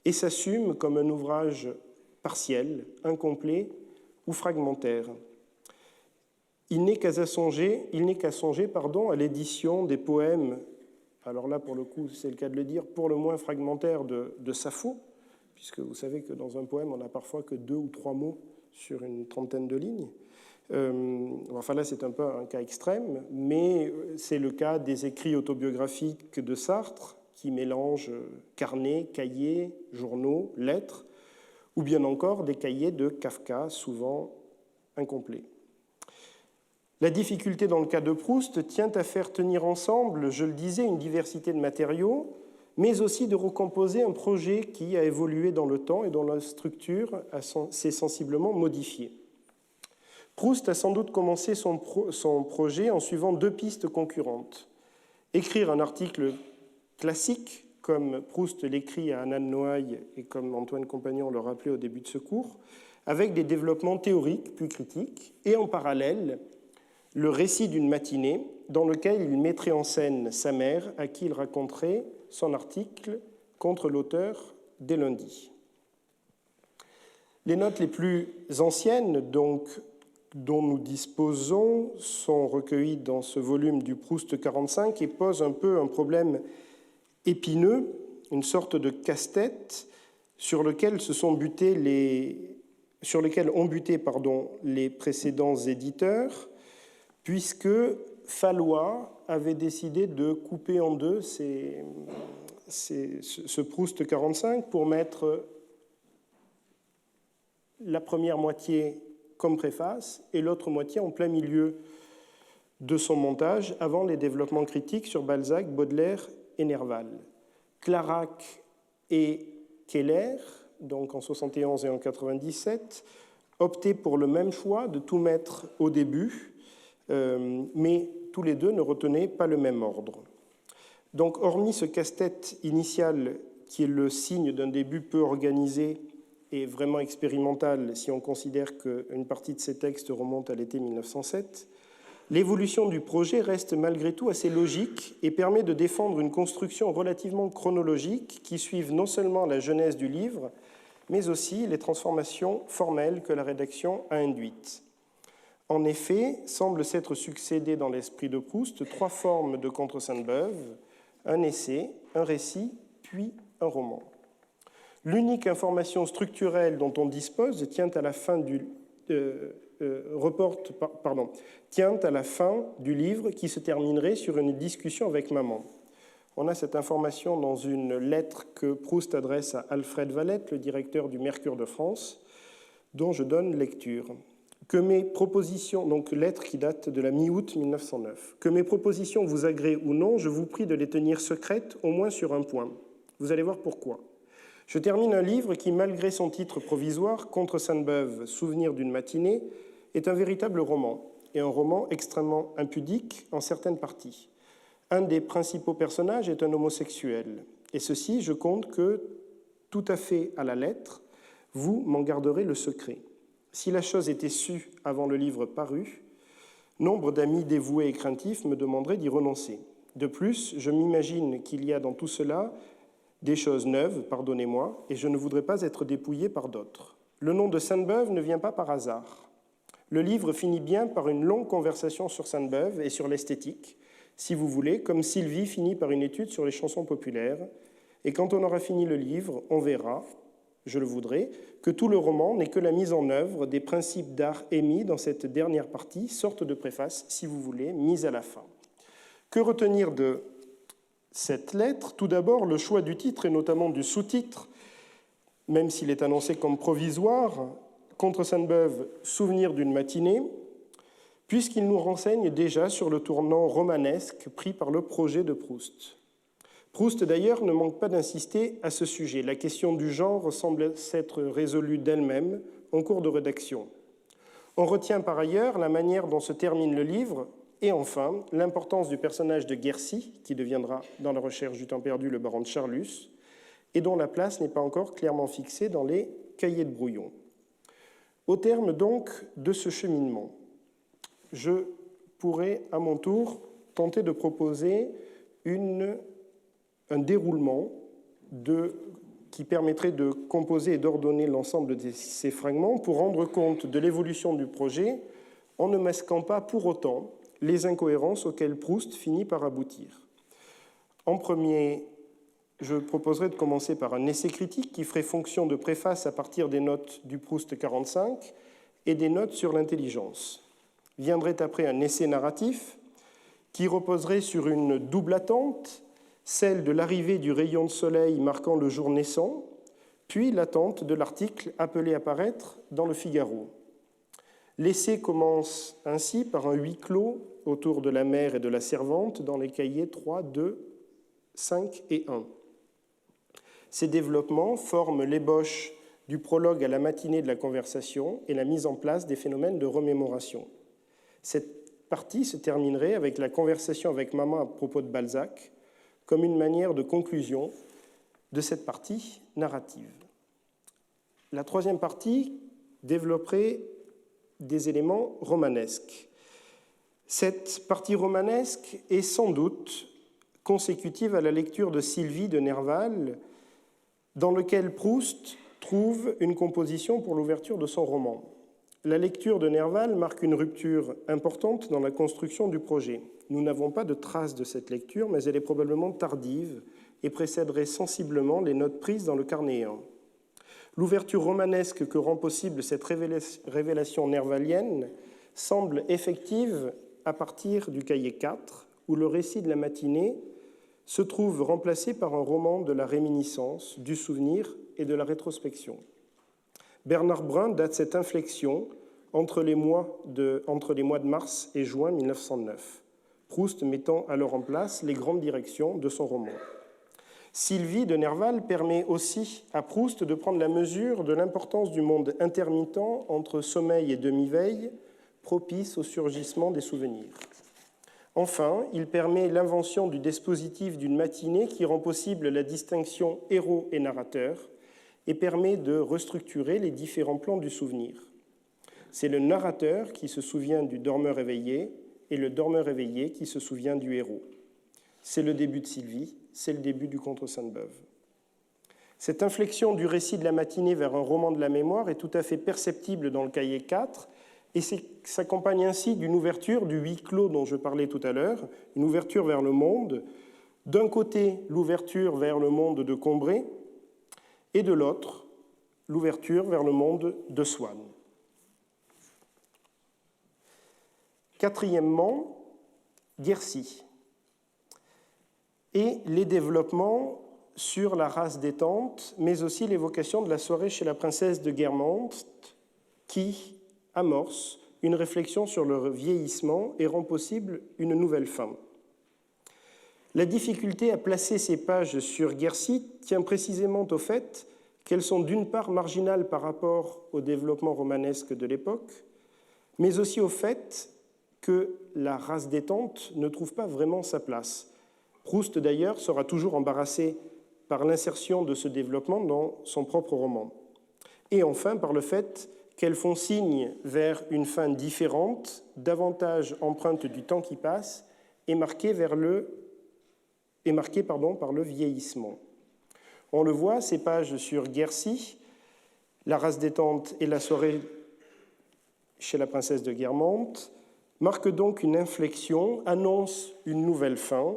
S2: et s'assume comme un ouvrage partiel, incomplet ou fragmentaire. Il n'est qu'à songer à l'édition des poèmes, alors là pour le coup c'est le cas de le dire, pour le moins fragmentaire de Sappho, puisque vous savez que dans un poème on n'a parfois que 2 ou 3 mots sur une trentaine de lignes. Enfin là c'est un peu un cas extrême, mais c'est le cas des écrits autobiographiques de Sartre qui mélangent carnets, cahiers, journaux, lettres, ou bien encore des cahiers de Kafka, souvent incomplets. La difficulté dans le cas de Proust tient à faire tenir ensemble, je le disais, une diversité de matériaux, mais aussi de recomposer un projet qui a évolué dans le temps et dont la structure s'est sensiblement modifiée. Proust a sans doute commencé son projet en suivant 2 pistes concurrentes. Écrire un article classique, comme Proust l'écrit à Anna de Noailles et comme Antoine Compagnon le rappelait au début de ce cours, avec des développements théoriques puis critiques, et en parallèle, le récit d'une matinée dans lequel il mettrait en scène sa mère, à qui il raconterait son article contre l'auteur dès lundi. Les notes les plus anciennes, donc, dont nous disposons, sont recueillies dans ce volume du Proust 45 et posent un peu un problème épineux, une sorte de casse-tête sur lequel ont buté les précédents éditeurs, puisque Fallois avait décidé de couper en deux ce Proust 45 pour mettre la première moitié comme préface et l'autre moitié en plein milieu de son montage, avant les développements critiques sur Balzac, Baudelaire et Nerval. Clarac et Keller, donc en 71 et en 97, optaient pour le même choix de tout mettre au début, mais tous les deux ne retenaient pas le même ordre. Donc, hormis ce casse-tête initial qui est le signe d'un début peu organisé et vraiment expérimental si on considère qu'une partie de ces textes remonte à l'été 1907, l'évolution du projet reste malgré tout assez logique et permet de défendre une construction relativement chronologique qui suive non seulement la genèse du livre, mais aussi les transformations formelles que la rédaction a induites. En effet, semble s'être succédé dans l'esprit de Proust 3 formes de contre Sainte-Beuve, un essai, un récit, puis un roman. L'unique information structurelle dont on dispose tient à la fin du livre qui se terminerait sur une discussion avec maman. On a cette information dans une lettre que Proust adresse à Alfred Valette, le directeur du Mercure de France, dont je donne lecture. Que mes propositions, donc lettre qui date de la mi-août 1909, que mes propositions vous agréent ou non, je vous prie de les tenir secrètes, au moins sur un point. Vous allez voir pourquoi. Je termine un livre qui, malgré son titre provisoire, Contre Sainte-Beuve, Souvenir d'une matinée, est un véritable roman, et un roman extrêmement impudique en certaines parties. Un des principaux personnages est un homosexuel, et ceci, je compte que, tout à fait à la lettre, vous m'en garderez le secret. Si la chose était sue avant le livre paru, nombre d'amis dévoués et craintifs me demanderaient d'y renoncer. De plus, je m'imagine qu'il y a dans tout cela des choses neuves, pardonnez-moi, et je ne voudrais pas être dépouillé par d'autres. Le nom de Sainte-Beuve ne vient pas par hasard. Le livre finit bien par une longue conversation sur Sainte-Beuve et sur l'esthétique, si vous voulez, comme Sylvie finit par une étude sur les chansons populaires. Et quand on aura fini le livre, on verra, je le voudrais, que tout le roman n'est que la mise en œuvre des principes d'art émis dans cette dernière partie, sorte de préface, si vous voulez, mise à la fin. Que retenir de cette lettre? Tout d'abord, le choix du titre et notamment du sous-titre, même s'il est annoncé comme provisoire, Contre Sainte-Beuve, Souvenir d'une matinée, puisqu'il nous renseigne déjà sur le tournant romanesque pris par le projet de Proust. Proust, d'ailleurs, ne manque pas d'insister à ce sujet. La question du genre semble s'être résolue d'elle-même en cours de rédaction. On retient par ailleurs la manière dont se termine le livre et enfin l'importance du personnage de Guercy, qui deviendra dans la recherche du temps perdu le baron de Charlus, et dont la place n'est pas encore clairement fixée dans les cahiers de brouillon. Au terme donc de ce cheminement, je pourrais à mon tour tenter de proposer un déroulement qui permettrait de composer et d'ordonner l'ensemble de ces fragments pour rendre compte de l'évolution du projet en ne masquant pas pour autant les incohérences auxquelles Proust finit par aboutir. En premier, je proposerai de commencer par un essai critique qui ferait fonction de préface à partir des notes du Proust 45 et des notes sur l'intelligence. Viendrait après un essai narratif qui reposerait sur une double attente, celle de l'arrivée du rayon de soleil marquant le jour naissant, puis l'attente de l'article appelé à paraître dans le Figaro. L'essai commence ainsi par un huis clos autour de la mère et de la servante dans les cahiers 3, 2, 5 et 1. Ces développements forment l'ébauche du prologue à la matinée de la conversation et la mise en place des phénomènes de remémoration. Cette partie se terminerait avec la conversation avec maman à propos de Balzac, comme une manière de conclusion de cette partie narrative. La troisième partie développerait des éléments romanesques. Cette partie romanesque est sans doute consécutive à la lecture de Sylvie de Nerval, dans lequel Proust trouve une composition pour l'ouverture de son roman. La lecture de Nerval marque une rupture importante dans la construction du projet. Nous n'avons pas de traces de cette lecture, mais elle est probablement tardive et précéderait sensiblement les notes prises dans le carnet 1. L'ouverture romanesque que rend possible cette révélation nervalienne semble effective à partir du cahier 4, où le récit de la matinée se trouve remplacé par un roman de la réminiscence, du souvenir et de la rétrospection. Bernard Brun date cette inflexion entre les mois de mars et juin 1909, Proust mettant alors en place les grandes directions de son roman. Sylvie de Nerval permet aussi à Proust de prendre la mesure de l'importance du monde intermittent entre sommeil et demi-veille, propice au surgissement des souvenirs. Enfin, il permet l'invention du dispositif d'une matinée qui rend possible la distinction héros et narrateur et permet de restructurer les différents plans du souvenir. C'est le narrateur qui se souvient du dormeur éveillé et le dormeur éveillé qui se souvient du héros. C'est le début de Sylvie, c'est le début du Contre Sainte-Beuve. Cette inflexion du récit de la matinée vers un roman de la mémoire est tout à fait perceptible dans le cahier 4 et s'accompagne ainsi d'une ouverture du huis clos dont je parlais tout à l'heure, une ouverture vers le monde D'un côté, l'ouverture vers le monde de Combray, et de l'autre, l'ouverture vers le monde de Swann. Quatrièmement, Guercy et les développements sur la race détente, mais aussi l'évocation de la soirée chez la princesse de Guermantes qui amorce une réflexion sur le vieillissement et rend possible une nouvelle fin. La difficulté à placer ces pages sur Guercy tient précisément au fait qu'elles sont d'une part marginales par rapport au développement romanesque de l'époque, mais aussi au fait que la race détente ne trouve pas vraiment sa place. Proust, d'ailleurs, sera toujours embarrassé par l'insertion de ce développement dans son propre roman. Et enfin, par le fait qu'elles font signe vers une fin différente, davantage empreinte du temps qui passe et marquée par le vieillissement. On le voit, ces pages sur Guercy, la race détente et la soirée chez la princesse de Guermantes, marquent donc une inflexion, annoncent une nouvelle fin,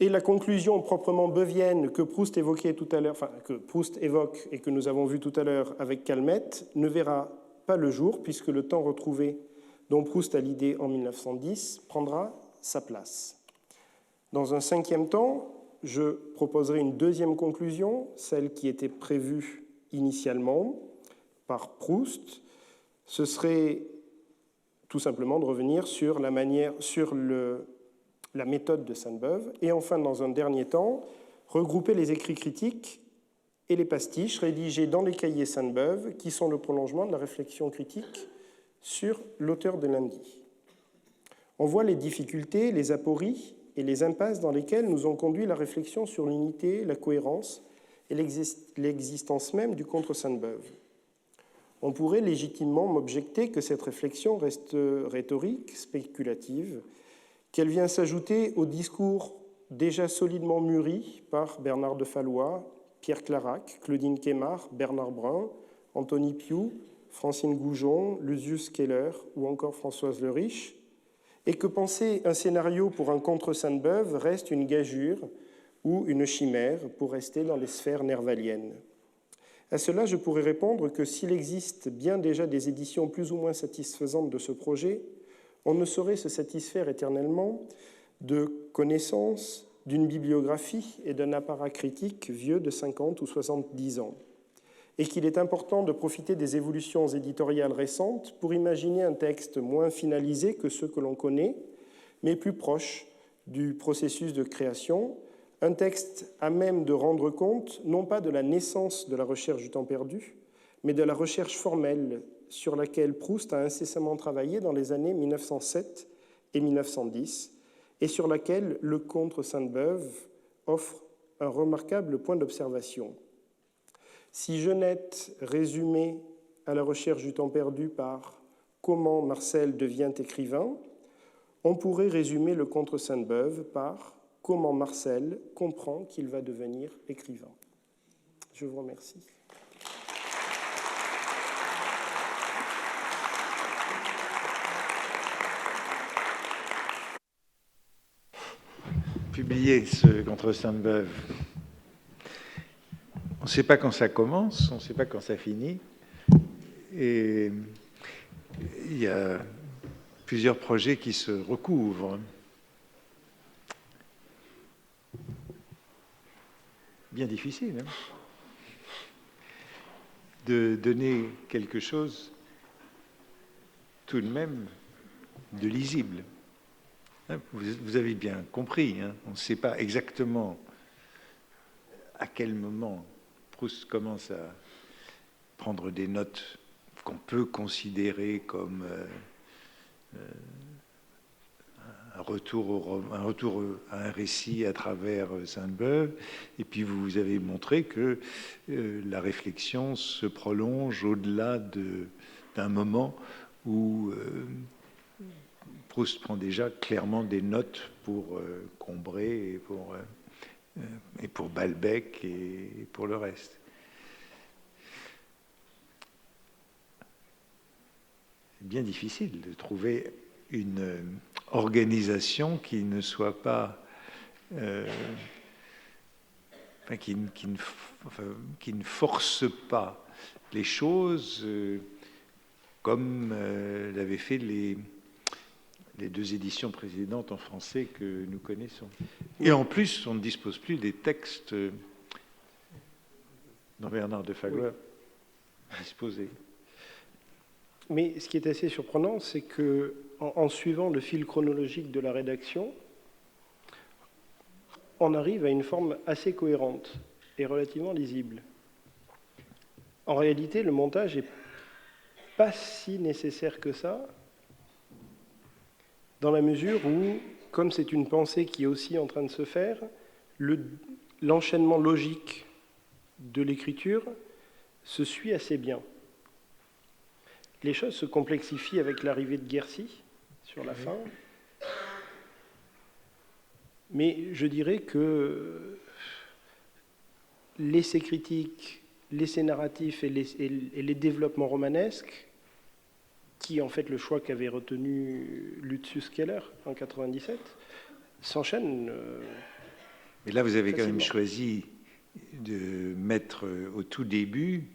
S2: et la conclusion proprement beuvienne que Proust évoquait tout à l'heure, enfin, que Proust évoque et que nous avons vu tout à l'heure avec Calmette, ne verra pas le jour, puisque le temps retrouvé dont Proust a l'idée en 1910 prendra sa place. Dans un cinquième temps, je proposerai une deuxième conclusion, celle qui était prévue initialement par Proust. Ce serait tout simplement de revenir sur la méthode de Sainte-Beuve, et enfin, dans un dernier temps, regrouper les écrits critiques et les pastiches rédigés dans les cahiers Sainte-Beuve, qui sont le prolongement de la réflexion critique sur l'auteur de Lundi. On voit les difficultés, les apories et les impasses dans lesquelles nous ont conduit la réflexion sur l'unité, la cohérence et l'existence même du contre Sainte-Beuve. On pourrait légitimement m'objecter que cette réflexion reste rhétorique, spéculative, qu'elle vient s'ajouter au discours déjà solidement mûri par Bernard de Fallois, Pierre Clarac, Claudine Quémard, Bernard Brun, Anthony Piou, Francine Goujon, Lucius Keller ou encore Françoise Le Riche, et que penser un scénario pour un contre Sainte-Beuve reste une gageure ou une chimère pour rester dans les sphères nervaliennes. À cela, je pourrais répondre que s'il existe bien déjà des éditions plus ou moins satisfaisantes de ce projet, on ne saurait se satisfaire éternellement de connaissances, d'une bibliographie et d'un apparat critique vieux de 50 ou 70 ans, et qu'il est important de profiter des évolutions éditoriales récentes pour imaginer un texte moins finalisé que ceux que l'on connaît, mais plus proche du processus de création, un texte à même de rendre compte non pas de la naissance de la recherche du temps perdu, mais de la recherche formelle sur laquelle Proust a incessamment travaillé dans les années 1907 et 1910, et sur laquelle le contre Sainte-Beuve offre un remarquable point d'observation. Si Genette résumait à la recherche du temps perdu par « Comment Marcel devient écrivain », on pourrait résumer le contre Sainte-Beuve par « Comment Marcel comprend qu'il va devenir écrivain ». Je vous remercie.
S1: Publier ce contre Sainte-Beuve. On ne sait pas quand ça commence, on ne sait pas quand ça finit. Et il y a plusieurs projets qui se recouvrent. Bien difficile, hein, de donner quelque chose tout de même de lisible. Vous avez bien compris, hein, on ne sait pas exactement à quel moment Proust commence à prendre des notes qu'on peut considérer comme un retour à un récit à travers Sainte-Beuve. Et puis vous avez montré que la réflexion se prolonge au-delà d'un moment où Proust prend déjà clairement des notes pour Combray et pour Balbec et pour le reste. C'est bien difficile de trouver une organisation qui ne soit pas qui ne force pas les choses comme l'avaient fait les deux éditions précédentes en français que nous connaissons. Et en plus, on ne dispose plus des textes dont Bernard de Fallois disposait.
S2: Mais ce qui est assez surprenant, c'est que, en suivant le fil chronologique de la rédaction, on arrive à une forme assez cohérente et relativement lisible. En réalité, le montage n'est pas si nécessaire que ça, dans la mesure où, comme c'est une pensée qui est aussi en train de se faire, l'enchaînement logique de l'écriture se suit assez bien. Les choses se complexifient avec l'arrivée de Guercy sur la fin, mais je dirais que l'essai critique, l'essai narratif et les développements romanesques, qui est en fait le choix qu'avait retenu Lucius Keller en 97, s'enchaînent.
S1: Mais là, vous avez
S2: facilement.
S1: quand même choisi de mettre au tout début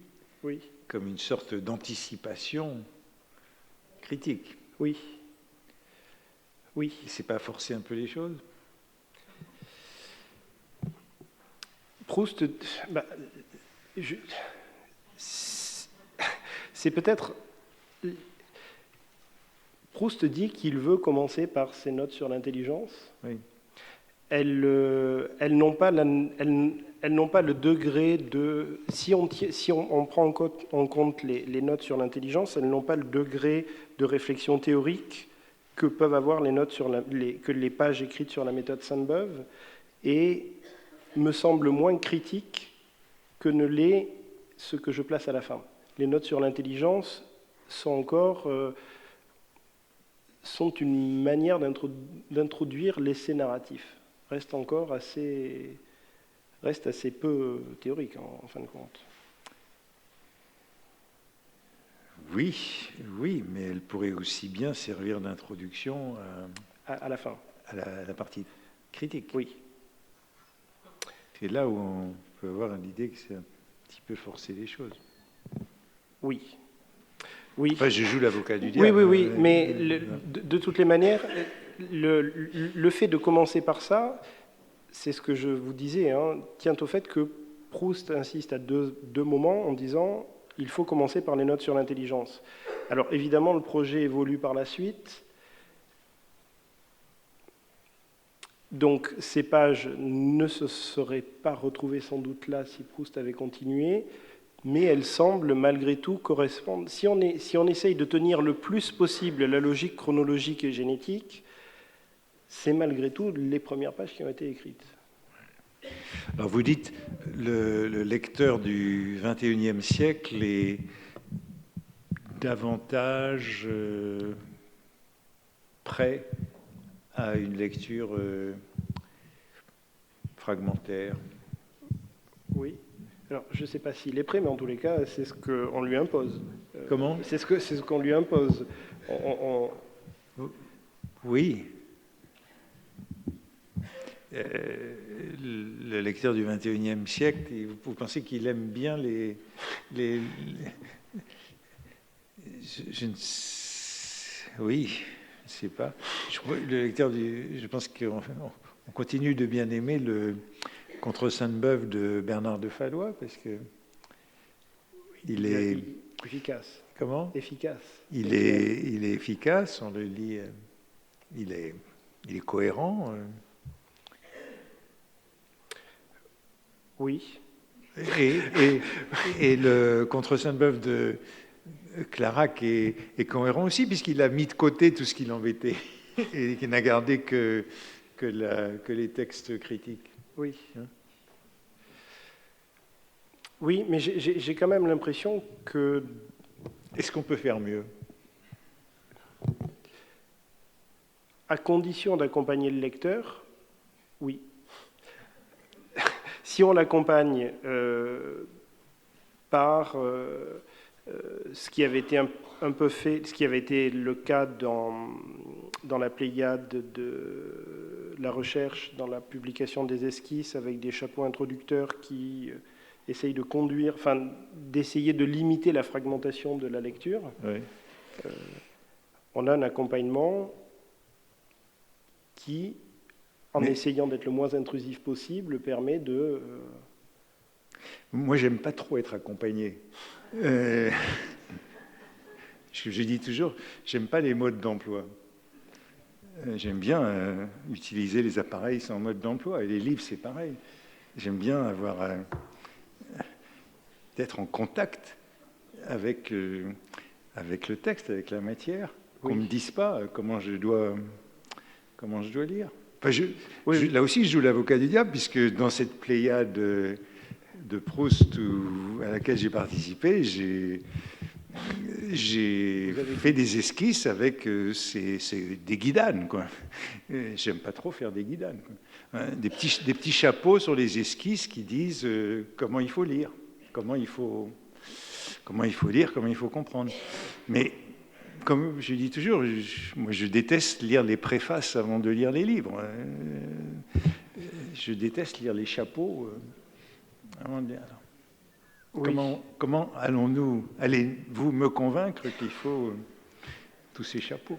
S1: comme une sorte d'anticipation critique.
S2: Oui.
S1: C'est pas forcer un peu les choses?
S2: Proust, c'est peut-être... Proust dit qu'il veut commencer par ses notes sur l'intelligence.
S1: Oui.
S2: Elles n'ont pas le degré de... Si on prend en compte les notes sur l'intelligence, elles n'ont pas le degré de réflexion théorique que peuvent avoir les notes que les pages écrites sur la méthode Sainte-Beuve, et me semble moins critique que ne l'est ce que je place à la fin. Les notes sur l'intelligence sont une manière d'introduire l'essai narratif. Reste assez peu théorique en fin de compte.
S1: Oui, mais elle pourrait aussi bien servir d'introduction
S2: à la fin.
S1: À la partie critique.
S2: Oui.
S1: C'est là où on peut avoir l'idée que c'est un petit peu forcer les choses.
S2: Oui.
S1: Enfin, je joue l'avocat du diable.
S2: Oui, mais de toutes les manières, le fait de commencer par ça, c'est ce que je vous disais, tient au fait que Proust insiste à deux moments en disant il faut commencer par les notes sur l'intelligence. Alors évidemment, le projet évolue par la suite. Donc ces pages ne se seraient pas retrouvées sans doute là si Proust avait continué, mais elles semblent malgré tout correspondre. Si on essaye de tenir le plus possible la logique chronologique et génétique, c'est malgré tout les premières pages qui ont été écrites.
S1: Alors vous dites, le lecteur du XXIe siècle est davantage prêt à une lecture fragmentaire.
S2: Oui. Alors, je ne sais pas s'il est prêt, mais en tous les cas, c'est ce qu'on lui impose.
S1: Comment ?
S2: C'est ce qu'on lui impose.
S1: Oui. Le lecteur du XXIe siècle, vous pensez qu'il aime bien les oui, je ne sais pas. Je pense qu'on continue de bien aimer le Contre Sainte-Beuve de Bernard de Fallois, parce que il est
S2: efficace.
S1: Comment ?
S2: Efficace.
S1: Il est efficace, on le lit, il est cohérent.
S2: Oui.
S1: Et le Contre Sainte-Beuve de Clarac est cohérent aussi, puisqu'il a mis de côté tout ce qui l'embêtait et qu'il n'a gardé que les textes critiques.
S2: Oui. Oui, mais j'ai quand même l'impression que...
S1: Est-ce qu'on peut faire mieux ?
S2: À condition d'accompagner le lecteur, oui. Si on l'accompagne par ce qui avait été un peu fait, ce qui avait été le cas dans la Pléiade de la recherche dans la publication des esquisses avec des chapeaux introducteurs qui essayent de conduire, enfin, d'essayer de limiter la fragmentation de la lecture.
S1: Oui.
S2: On a un accompagnement qui, en essayant d'être le moins intrusif possible, permet de...
S1: Moi, j'aime pas trop être accompagné. Je dis toujours, j'aime pas les modes d'emploi. J'aime bien utiliser les appareils sans mode d'emploi. Et les livres, c'est pareil. J'aime bien avoir d'être en contact avec le texte, avec la matière. Qu'on ne me dise pas comment je dois lire. Enfin, là aussi, je joue l'avocat du diable, puisque dans cette pléiade de Proust à laquelle j'ai participé, j'ai fait des esquisses avec des guidanes, quoi. J'aime pas trop faire des guidanes, quoi. Des petits chapeaux sur les esquisses qui disent comment il faut lire, comment il faut lire, comment il faut comprendre. Mais comme je dis toujours, moi je déteste lire les préfaces avant de lire les livres. Je déteste lire les chapeaux avant de lire. Oui. Comment allez-vous me convaincre qu'il faut tous ces chapeaux?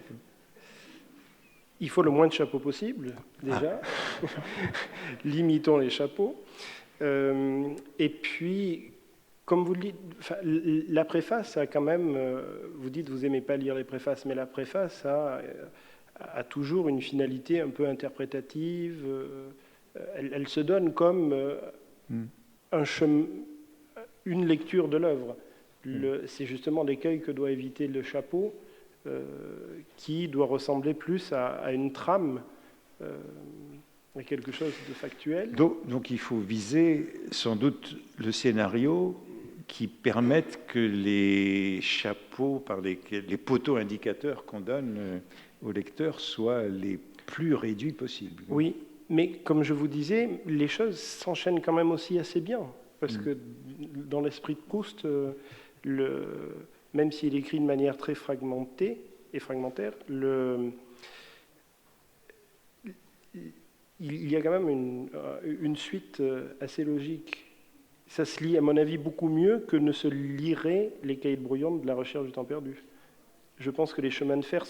S2: Il faut le moins de chapeaux possible, déjà. Limitons les chapeaux. Et puis, comme vous le dites, la préface a quand même... vous dites que vous n'aimez pas lire les préfaces, mais la préface a toujours une finalité un peu interprétative. Elle se donne comme une lecture de l'œuvre. C'est justement l'écueil que doit éviter le chapeau, qui doit ressembler plus à une trame, à quelque chose de factuel.
S1: Donc il faut viser sans doute le scénario qui permette que les chapeaux, les poteaux indicateurs qu'on donne au lecteur soient les plus réduits possibles.
S2: Oui, mais comme je vous disais, les choses s'enchaînent quand même aussi assez bien. Parce que dans l'esprit de Proust, même s'il écrit de manière très fragmentée et fragmentaire, il y a quand même une suite assez logique. Ça se lit, à mon avis, beaucoup mieux que ne se liraient les cahiers de brouillon de la recherche du temps perdu. Je pense que les chemins de fer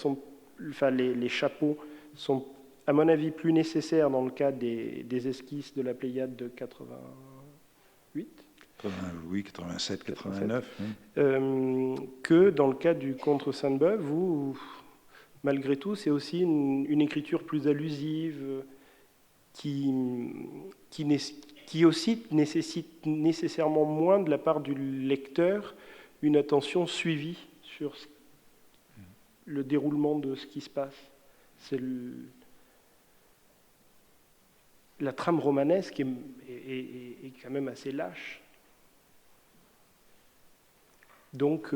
S2: les chapeaux sont, à mon avis, plus nécessaires dans le cas des esquisses de la Pléiade de 88.
S1: Oui, 87, 89.
S2: Que dans le cas du Contre Sainte-Beuve, où, malgré tout, c'est aussi une écriture plus allusive, qui aussi nécessite nécessairement moins de la part du lecteur une attention suivie sur le déroulement de ce qui se passe. C'est la trame romanesque est quand même assez lâche. Donc,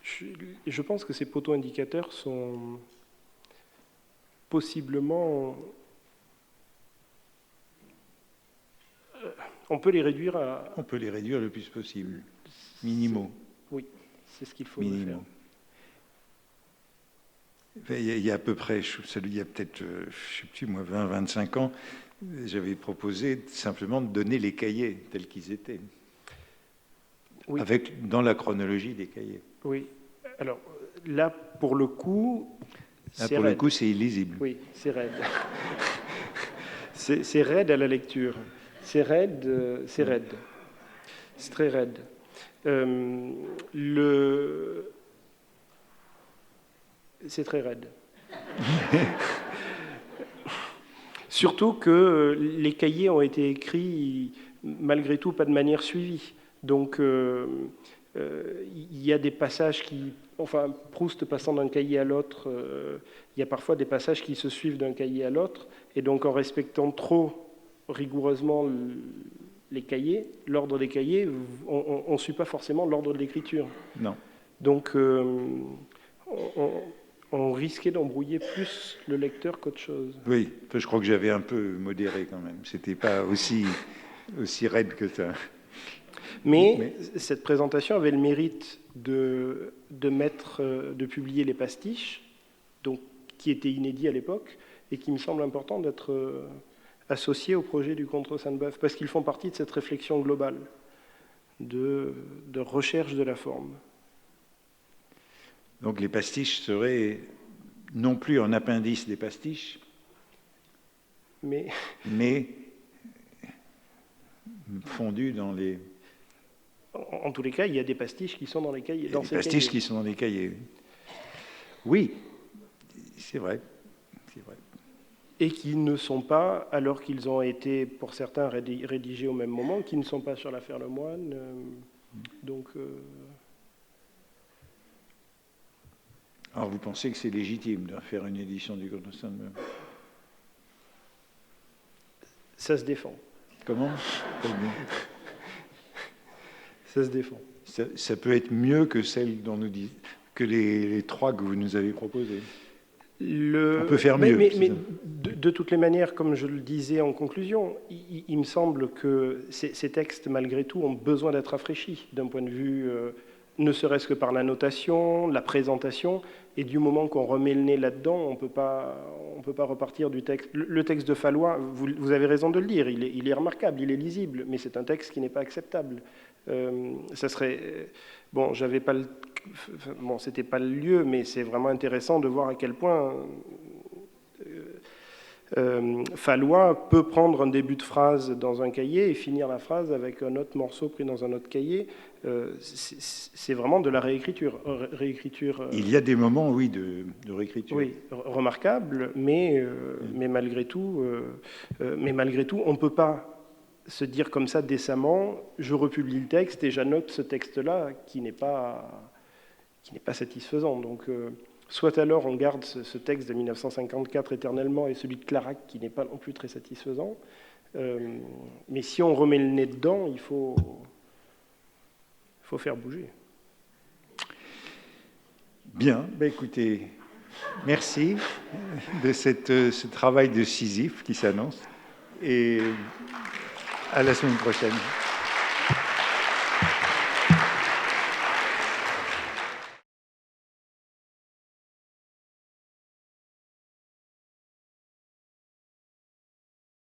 S2: je pense que ces poteaux indicateurs sont possiblement... on peut les réduire à...
S1: On peut les réduire le plus possible. Minimaux.
S2: Oui, c'est ce qu'il faut faire.
S1: Il y a à peu près, il y a peut-être, je ne sais plus, moi, 20, 25 ans, j'avais proposé simplement de donner les cahiers tels qu'ils étaient. Oui. Dans la chronologie des cahiers.
S2: Oui. Alors, là, pour le coup...
S1: Là, pour le coup, c'est illisible.
S2: Oui, c'est raide. c'est raide à la lecture. C'est raide, c'est raide. C'est très raide. C'est très raide. Surtout que les cahiers ont été écrits, malgré tout, pas de manière suivie. Donc, il y a des passages qui... Enfin, Proust passant d'un cahier à l'autre, il y a parfois des passages qui se suivent d'un cahier à l'autre, et donc en respectant trop rigoureusement les cahiers, l'ordre des cahiers, on ne suit pas forcément l'ordre de l'écriture.
S1: Non.
S2: Donc, on risquait d'embrouiller plus le lecteur qu'autre chose.
S1: Oui, je crois que j'avais un peu modéré quand même. C'était pas aussi raide que ça.
S2: Mais cette présentation avait le mérite de publier les pastiches, donc, qui étaient inédits à l'époque, et qui me semble important d'être associés au projet du Contre Sainte-Beuve, parce qu'ils font partie de cette réflexion globale de recherche de la forme.
S1: Donc les pastiches seraient non plus en appendice des pastiches, mais fondus dans les...
S2: En tous les cas, il y a des pastiches qui sont dans les cahiers.
S1: Il y a des pastiches qui sont dans les cahiers. Oui, c'est vrai.
S2: Et qui ne sont pas, alors qu'ils ont été, pour certains, rédigés au même moment, qui ne sont pas sur l'affaire Lemoine.
S1: Alors vous pensez que c'est légitime de faire une édition du Contre Sainte-Beuve?
S2: Ça se défend.
S1: Comment?
S2: Ça se défend.
S1: Ça peut être mieux que celle dont nous disent, que les trois que vous nous avez proposés. On peut faire mieux.
S2: Mais de toutes les manières, comme je le disais en conclusion, il me semble que ces textes, malgré tout, ont besoin d'être rafraîchis d'un point de vue, ne serait-ce que par la notation, la présentation, et du moment qu'on remet le nez là-dedans, on peut pas repartir du texte. Le texte de Fallois, vous avez raison de le dire, il est remarquable, il est lisible, mais c'est un texte qui n'est pas acceptable. Ça serait... Bon, j'avais pas c'était pas le lieu, mais c'est vraiment intéressant de voir à quel point Fallois peut prendre un début de phrase dans un cahier et finir la phrase avec un autre morceau pris dans un autre cahier. C'est vraiment de la réécriture.
S1: Il y a des moments, oui, de réécriture.
S2: Oui, remarquable, mais malgré tout, on ne peut pas se dire comme ça décemment, je republie le texte et j'annote ce texte-là qui n'est pas satisfaisant. Donc, soit alors on garde ce texte de 1954 éternellement et celui de Clarac qui n'est pas non plus très satisfaisant, mais si on remet le nez dedans, il faut faire bouger.
S1: Bien, écoutez, merci de ce travail de Sisyphe qui s'annonce et à la semaine prochaine.